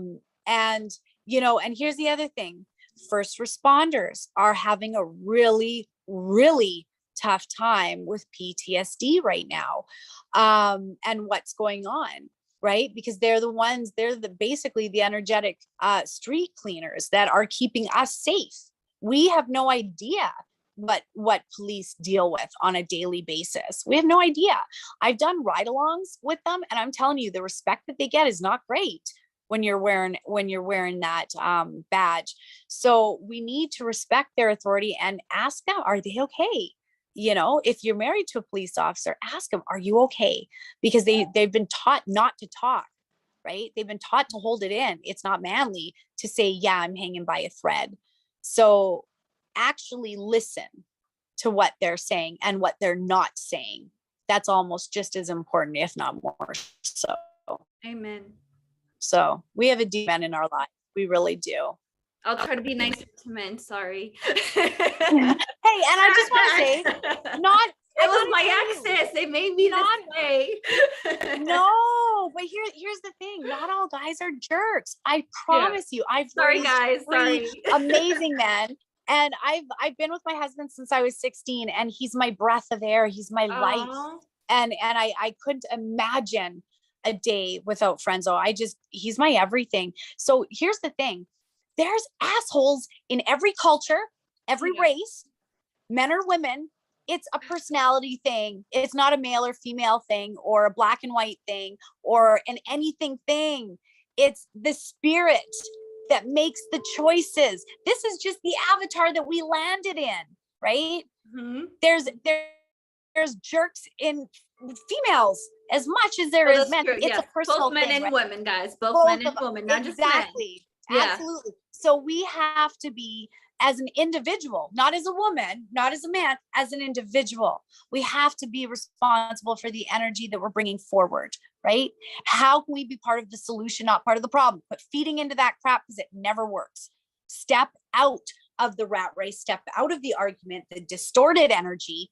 [SPEAKER 2] And here's the other thing. First responders are having a really, really tough time with PTSD right now, and what's going on, right? Because they're basically the energetic street cleaners that are keeping us safe. We have no idea what police deal with on a daily basis. We have no idea. I've done ride-alongs with them, and I'm telling you, the respect that they get is not great when you're wearing that badge. So we need to respect their authority and ask them, are they okay? If you're married to a police officer, ask them, are you okay? Because they've been taught not to talk, right? They've been taught to hold it in. It's not manly to say, yeah, I'm hanging by a thread. So actually listen to what they're saying and what they're not saying. That's almost just as important, if not more so.
[SPEAKER 1] Amen.
[SPEAKER 2] So we have a deep man in our life. We really do.
[SPEAKER 1] I'll try to be nice to men. Sorry.
[SPEAKER 2] Hey, and I just want to say,
[SPEAKER 1] it was my exes. They made me this way.
[SPEAKER 2] No, but here's the thing. Not all guys are jerks. I promise you.
[SPEAKER 1] Sorry, guys. Sorry.
[SPEAKER 2] Amazing men. And I've been with my husband since I was 16, and he's my breath of air. He's my life. And I couldn't imagine a day without Frenzo. He's my everything. So here's the thing. There's assholes in every culture, every race, men or women. It's a personality thing. It's not a male or female thing or a black and white thing or an anything thing. It's the spirit that makes the choices. This is just the avatar that we landed in, right? Mm-hmm. There's jerks in females as much as there is men. It's a personal
[SPEAKER 1] both men
[SPEAKER 2] thing,
[SPEAKER 1] and women, guys. Both men and women, not just men.
[SPEAKER 2] Absolutely. So we have to be, as an individual, not as a woman, not as a man, as an individual, we have to be responsible for the energy that we're bringing forward, right? How can we be part of the solution, not part of the problem? But feeding into that crap, because it never works. Step out of the rat race, step out of the argument, the distorted energy,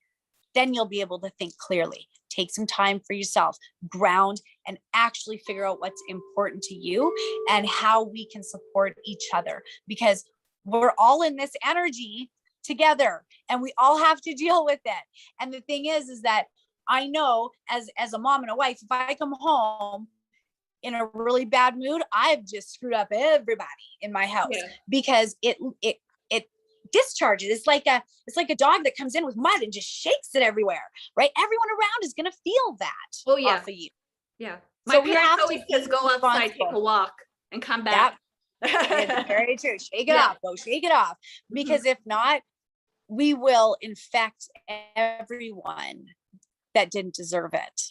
[SPEAKER 2] then you'll be able to think clearly. Take some time for yourself, ground, and actually figure out what's important to you and how we can support each other, because we're all in this energy together and we all have to deal with it. And the thing is that I know as a mom and a wife, if I come home in a really bad mood, I've just screwed up everybody in my house because it discharges. It's like a dog that comes in with mud and just shakes it everywhere, right? Everyone around is going to feel that off of you.
[SPEAKER 1] Yeah.
[SPEAKER 2] So we have to
[SPEAKER 1] always says go outside, take a walk and come back.
[SPEAKER 2] It's very true. Shake it off. Go shake it off. Because if not, we will infect everyone that didn't deserve it.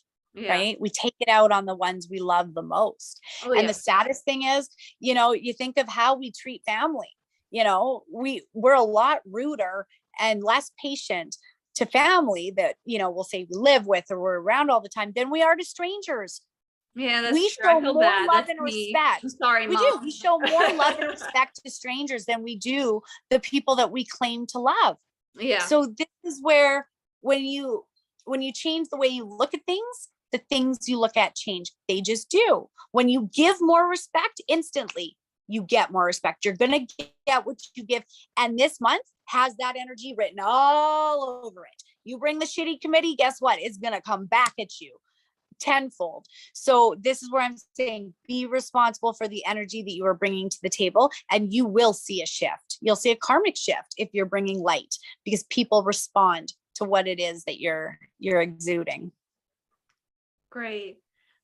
[SPEAKER 2] Right? We take it out on the ones we love the most. And the saddest thing is, you know, you think of how we treat family. You know, we're a lot ruder and less patient to family that, you know, we'll say we live with or we're around all the time than we are to strangers.
[SPEAKER 1] Yeah, that's
[SPEAKER 2] we
[SPEAKER 1] true.
[SPEAKER 2] show more love and respect.
[SPEAKER 1] I'm sorry,
[SPEAKER 2] we
[SPEAKER 1] Mom.
[SPEAKER 2] do. We show more love and respect to strangers than we do the people that we claim to love.
[SPEAKER 1] Yeah.
[SPEAKER 2] So this is where when you change the way you look at things, the things you look at change. They just do. When you give more respect, instantly you get more respect. You're going to get what you give. And this month has that energy written all over it. You bring the shitty committee, guess what? It's going to come back at you tenfold. So this is where I'm saying, be responsible for the energy that you are bringing to the table, and you will see a shift. You'll see a karmic shift if you're bringing light, because people respond to what it is that you're exuding.
[SPEAKER 1] Great.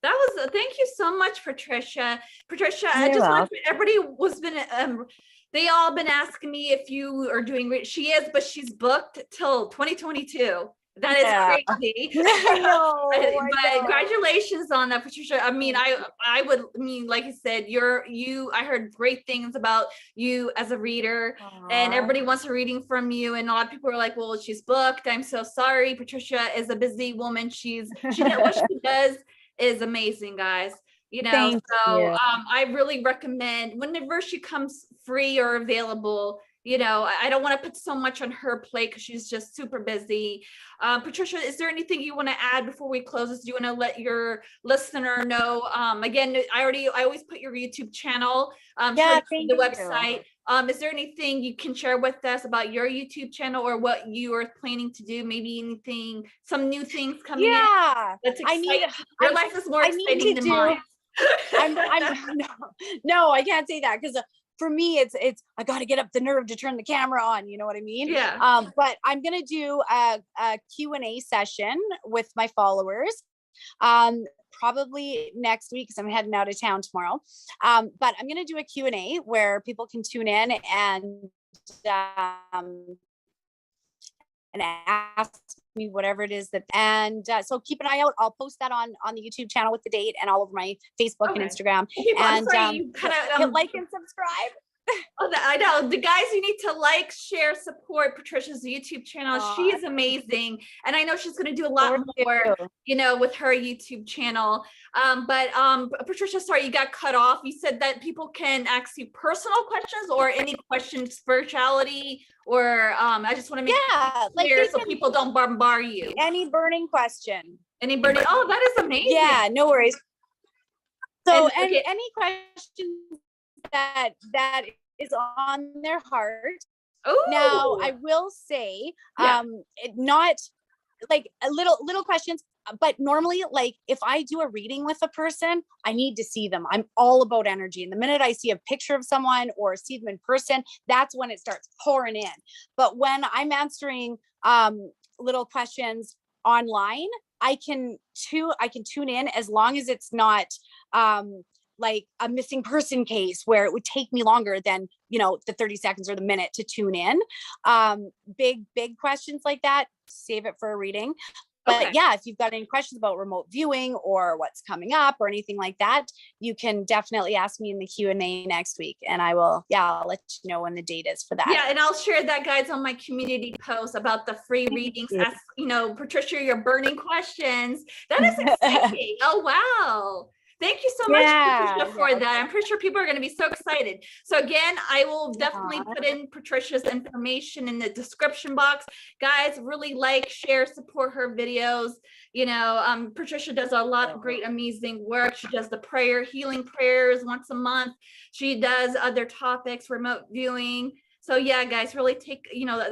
[SPEAKER 1] That was, thank you so much, Patricia. Patricia, I
[SPEAKER 2] You're
[SPEAKER 1] just want
[SPEAKER 2] welcome.
[SPEAKER 1] everybody was been, they all been asking me if you are doing, she is, but she's booked till 2022. That is crazy.
[SPEAKER 2] I know,
[SPEAKER 1] but congratulations on that, Patricia. I mean, I mean, like I said, I heard great things about you as a reader. Aww. And everybody wants a reading from you. And a lot of people are like, well, she's booked. I'm so sorry. Patricia is a busy woman. She what she does is amazing, guys. You know,
[SPEAKER 2] Thank you.
[SPEAKER 1] I really recommend whenever she comes free or available. You know, I don't want to put so much on her plate because she's just super busy. Patricia, is there anything you want to add before we close this? Do you want to let your listener know? Again, I always put your YouTube channel, the website. Is there anything you can share with us about your YouTube channel or what you are planning to do? Maybe anything, some new things coming in? That's exciting. Your life is more exciting than mine.
[SPEAKER 2] No, I can't say that because for me, it's I got to get up the nerve to turn the camera on. You know what I mean?
[SPEAKER 1] Yeah.
[SPEAKER 2] But I'm gonna do a Q&A session with my followers, probably next week because I'm heading out of town tomorrow. But I'm gonna do a Q&A where people can tune in and ask me whatever it is that, and so keep an eye out. I'll post that on the YouTube channel with the date and all over my Facebook and Instagram. And hit like and subscribe.
[SPEAKER 1] I know, the guys, you need to like, share, support Patricia's YouTube channel. She is amazing, and I know she's going to do a lot more, you know, with her YouTube channel. But Patricia, sorry, you got cut off. You said that people can ask you personal questions or any questions, spirituality, or I just want to make it clear so people don't bombard you.
[SPEAKER 2] Any burning question.
[SPEAKER 1] Any burning? Oh, that is amazing.
[SPEAKER 2] Yeah, no worries. So any questions that is on their heart. Ooh. Now I will say, not like a little questions, but normally, like if I do a reading with a person, I need to see them. I'm all about energy. And the minute I see a picture of someone or see them in person, that's when it starts pouring in. But when I'm answering little questions online, I can tune in as long as it's not like a missing person case where it would take me longer than, you know, the 30 seconds or the minute to tune in. Big questions like that, save it for a reading. But yeah, if you've got any questions about remote viewing or what's coming up or anything like that, you can definitely ask me in the Q&A next week. And I will, I'll let you know when the date is for that.
[SPEAKER 1] Yeah, and I'll share that, guys, on my community post about the free readings. Ask, you know, Patricia, your burning questions. That is exciting. Oh, wow. Thank you so much, Patricia, for that. I'm pretty sure people are going to be so excited. So again, I will definitely put in Patricia's information in the description box. Guys, really like, share, support her videos. You know, Patricia does a lot of great, amazing work. She does the healing prayers once a month. She does other topics, remote viewing. So yeah, guys, really take,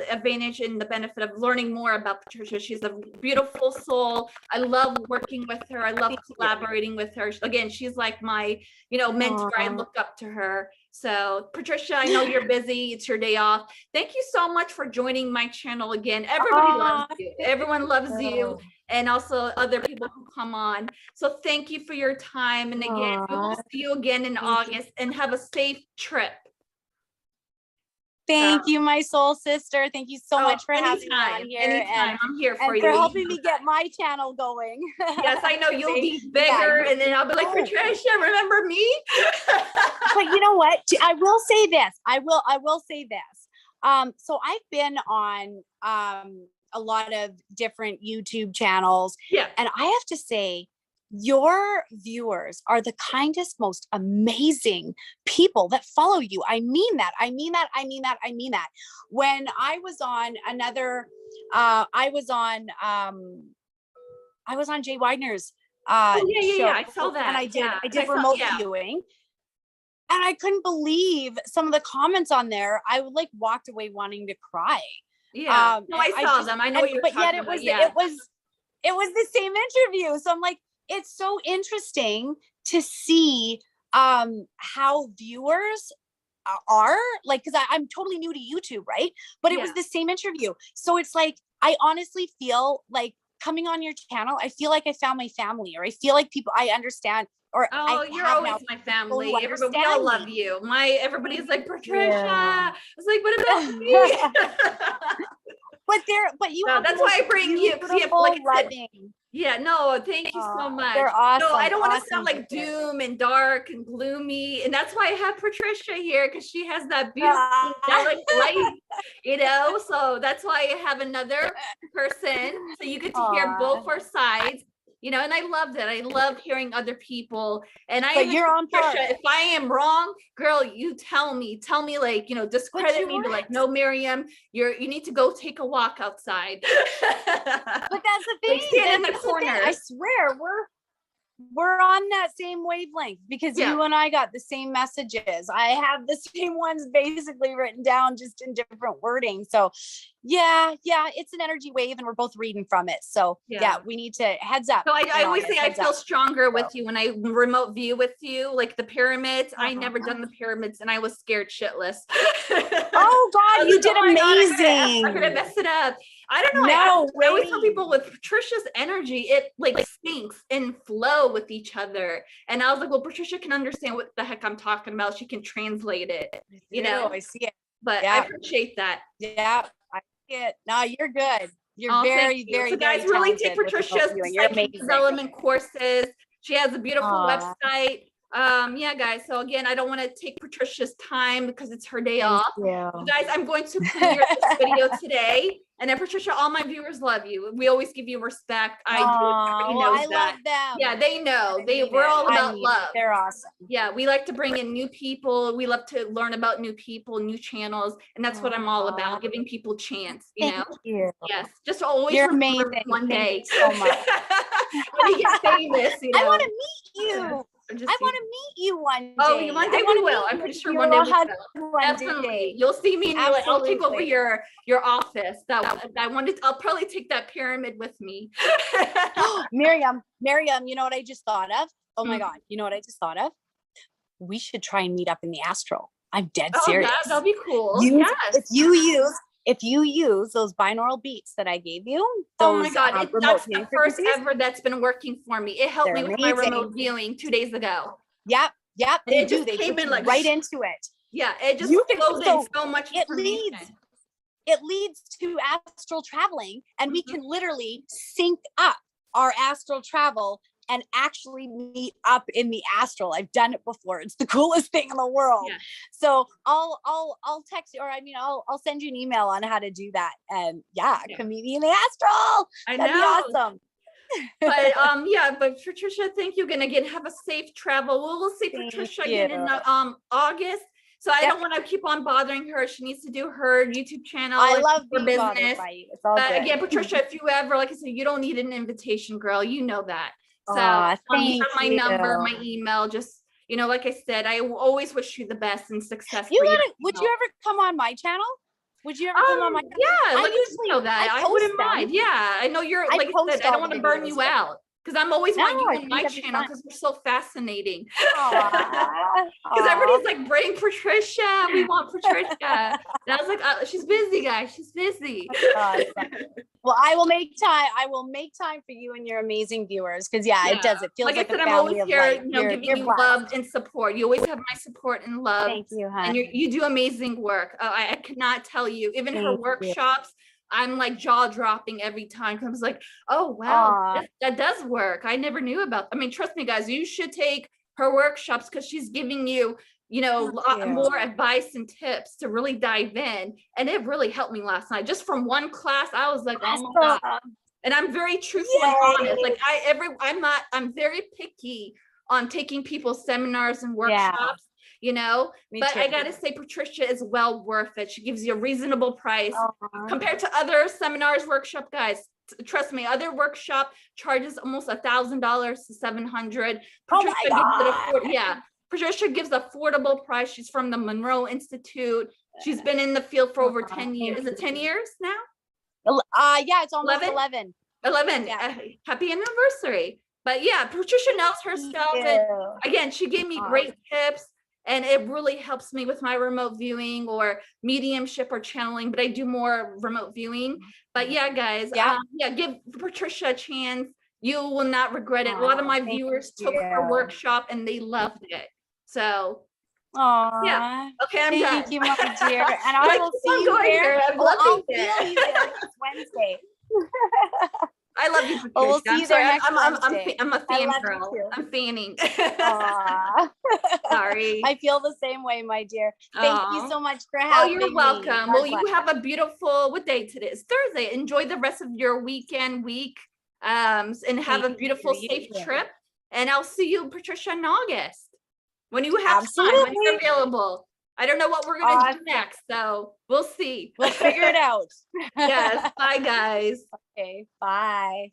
[SPEAKER 1] advantage and the benefit of learning more about Patricia. She's a beautiful soul. I love working with her. I love collaborating with her. Again, she's like my, mentor. I look up to her. So Patricia, I know you're busy. It's your day off. Thank you so much for joining my channel again. Everybody loves you. Everyone loves you. And also other people who come on. So thank you for your time. And again, we will see you again in August, and have a safe trip.
[SPEAKER 2] Thank you, my soul sister. Thank you so much for having me on here.
[SPEAKER 1] Anytime. I'm here for you.
[SPEAKER 2] And for helping me get my channel going.
[SPEAKER 1] Yes, I know you'll be bigger, and then I'll be like, Patricia, remember me?
[SPEAKER 2] But you know what? I will say this. I will say this. So I've been on a lot of different YouTube channels.
[SPEAKER 1] Yeah.
[SPEAKER 2] And I have to say, your viewers are the kindest, most amazing people that follow you. I mean that. I mean that. I mean that. I mean that. When I was on another, I was on Jay Widener's show.
[SPEAKER 1] I saw that.
[SPEAKER 2] And I did remote viewing. And I couldn't believe some of the comments on there. I like walked away wanting to cry.
[SPEAKER 1] Yeah. No, I saw them. I know what you're talking about.
[SPEAKER 2] But yet it was the same interview. So I'm like, it's so interesting to see how viewers are like, because I'm totally new to YouTube, right? But it was the same interview. So it's like, I honestly feel like coming on your channel, I feel like I found my family, or I feel like people I understand. Or
[SPEAKER 1] you're always my family. Everybody, we all love you. Everybody's like, Patricia. I was like, what about me?
[SPEAKER 2] but you.
[SPEAKER 1] No, that's why I bring you.
[SPEAKER 2] Loving.
[SPEAKER 1] Yeah, no, thank you so much.
[SPEAKER 2] They're awesome.
[SPEAKER 1] No, I don't want to sound like doom and dark and gloomy. And that's why I have Patricia here, because she has that beautiful angelic light, so that's why I have another person. So you get to hear both our sides. And I love that. I love hearing other people. And
[SPEAKER 2] you're on Patricia,
[SPEAKER 1] if I am wrong, girl, you tell me, like, discredit me, be like, no, Mariam, you need to go take a walk outside.
[SPEAKER 2] But that's the thing.
[SPEAKER 1] Stand in the corner.
[SPEAKER 2] I swear we're on that same wavelength, because you and I got the same messages. I have the same ones basically written down, just in different wording. So yeah, it's an energy wave, and we're both reading from it. So we need to heads up.
[SPEAKER 1] So I always say I feel stronger with you when I remote view with you, like the pyramids. I never done the pyramids, and I was scared shitless.
[SPEAKER 2] Oh God, you did amazing.
[SPEAKER 1] I'm gonna mess it up. I don't know. I always tell people with Patricia's energy, it like syncs and flow with each other. And I was like, well, Patricia can understand what the heck I'm talking about. She can translate it.
[SPEAKER 2] I see it.
[SPEAKER 1] But I appreciate that.
[SPEAKER 2] Yeah, I see it. No, you're good. You're very,
[SPEAKER 1] so guys, really take Patricia's psychic development courses. She has a beautiful website. Guys, so again, I don't want to take Patricia's time because it's her day off. So guys, I'm going to premiere this video today. And then Patricia, all my viewers love you. We always give you respect. I do.
[SPEAKER 2] I love them.
[SPEAKER 1] Yeah, they know. We're all about love.
[SPEAKER 2] They're awesome.
[SPEAKER 1] Yeah, we like to bring in new people. We love to learn about new people, new channels, and that's what I'm all about, giving people chance.
[SPEAKER 2] Thank you.
[SPEAKER 1] Yes, just always.
[SPEAKER 2] You're amazing.
[SPEAKER 1] One day.
[SPEAKER 2] Thank you so much.
[SPEAKER 1] When you get famous,
[SPEAKER 2] I want to meet you. I want to meet you one day.
[SPEAKER 1] Oh, one day we will. I'm pretty sure one day we will. Definitely. You'll see me, and I'll take over your office. I'll probably take that pyramid with me.
[SPEAKER 2] Miriam, you know what I just thought of? Oh my God. You know what I just thought of? We should try and meet up in the astral. I'm dead serious.
[SPEAKER 1] That'll be cool.
[SPEAKER 2] If you use those binaural beats that I gave you,
[SPEAKER 1] oh my God, that's the first ever that's been working for me. It helped me with my remote viewing 2 days ago.
[SPEAKER 2] Yep.
[SPEAKER 1] They came in like
[SPEAKER 2] right into it.
[SPEAKER 1] Yeah, it just flowed in so much information.
[SPEAKER 2] It leads to astral traveling, and we can literally sync up our astral travel and actually meet up in the astral. I've done it before. It's the coolest thing in the world. Yeah. So I'll text you, or I'll send you an email on how to do that. And come meet me in the astral. That'd be awesome.
[SPEAKER 1] But Patricia, thank you again. Have a safe travel. We'll see Patricia again in August. So I don't want to keep on bothering her. She needs to do her YouTube channel.
[SPEAKER 2] I love
[SPEAKER 1] her business.
[SPEAKER 2] It's all good.
[SPEAKER 1] Again, Patricia, if you ever, like I said, you don't need an invitation, girl. You know that. So
[SPEAKER 2] thank
[SPEAKER 1] you have my
[SPEAKER 2] you.
[SPEAKER 1] number, my email. Just you know, like I said, I always wish you the best and success
[SPEAKER 2] You
[SPEAKER 1] for your
[SPEAKER 2] gotta, would you
[SPEAKER 1] channel.
[SPEAKER 2] ever come on my channel? Would you ever come on my channel?
[SPEAKER 1] Yeah,
[SPEAKER 2] I
[SPEAKER 1] let me
[SPEAKER 2] usually
[SPEAKER 1] know that. I
[SPEAKER 2] post
[SPEAKER 1] wouldn't
[SPEAKER 2] them.
[SPEAKER 1] mind. Yeah, I know you're,
[SPEAKER 2] I
[SPEAKER 1] like I
[SPEAKER 2] post
[SPEAKER 1] said, I don't
[SPEAKER 2] all
[SPEAKER 1] want
[SPEAKER 2] the
[SPEAKER 1] to burn
[SPEAKER 2] videos,
[SPEAKER 1] you
[SPEAKER 2] but
[SPEAKER 1] out because I'm always
[SPEAKER 2] no,
[SPEAKER 1] want you
[SPEAKER 2] I
[SPEAKER 1] on
[SPEAKER 2] think
[SPEAKER 1] my
[SPEAKER 2] that'd be
[SPEAKER 1] channel
[SPEAKER 2] fun.
[SPEAKER 1] because you're so fascinating.
[SPEAKER 2] Aw,
[SPEAKER 1] Because
[SPEAKER 2] aw.
[SPEAKER 1] everybody's like, bring Patricia. We want Patricia. And I was like, she's busy, guys. She's busy.
[SPEAKER 2] Awesome. Well, I will make time. I will make time for you and your amazing viewers. Cause yeah, it does. It feels
[SPEAKER 1] Like I
[SPEAKER 2] like
[SPEAKER 1] said,
[SPEAKER 2] a
[SPEAKER 1] I'm
[SPEAKER 2] family
[SPEAKER 1] always
[SPEAKER 2] of
[SPEAKER 1] here,
[SPEAKER 2] light.
[SPEAKER 1] you know, giving
[SPEAKER 2] You're
[SPEAKER 1] you
[SPEAKER 2] blessed.
[SPEAKER 1] love and support. You always have my support and love.
[SPEAKER 2] Thank you, hon.
[SPEAKER 1] And you do amazing work. I cannot tell you, even her
[SPEAKER 2] Thank you.
[SPEAKER 1] workshops, I'm like jaw dropping every time. 'Cause I was like, oh, wow, that does work. I never knew about. I mean, trust me, guys, you should take her workshops because she's giving you, you know, a lot more advice and tips to really dive in. And it really helped me last night. Just from one class, I was like, oh my God. And I'm very truthful and honest. Like I'm very picky on taking people's seminars and workshops, you know, but I gotta say Patricia is well worth it. She gives you a reasonable price compared to other seminars, workshop, guys. Trust me, other workshop charges almost $1,000 to $700. Patricia Patricia gives affordable price. She's from the Monroe Institute. She's been in the field for over 10 years. Is it 10 years now?
[SPEAKER 2] Yeah, it's almost 11.
[SPEAKER 1] 11. Happy anniversary. But yeah, Patricia knows her stuff. And again, she gave me great tips. And it really helps me with my remote viewing or mediumship or channeling, but I do more remote viewing. But yeah, guys, give Patricia a chance. You will not regret it. A lot of my viewers took her workshop and they loved it. So yeah. Okay, I'm done.
[SPEAKER 2] Thank you, my dear. And I will see you there. I'll feel you there this Wednesday.
[SPEAKER 1] I love you, Patricia.
[SPEAKER 2] We'll see you there next Wednesday.
[SPEAKER 1] I'm a fan girl. I'm fanning. Sorry.
[SPEAKER 2] I feel the same way, my dear. Thank you so much for having me.
[SPEAKER 1] Oh, you're welcome. Well, you have a beautiful, what day today? It's Thursday. Enjoy the rest of your week, and have a beautiful, safe trip. And I'll see you, Patricia, in August. When you have time, when you're available. I don't know what we're going to do next, so we'll see.
[SPEAKER 2] We'll figure it out.
[SPEAKER 1] Yes. Bye, guys.
[SPEAKER 2] Okay. Bye.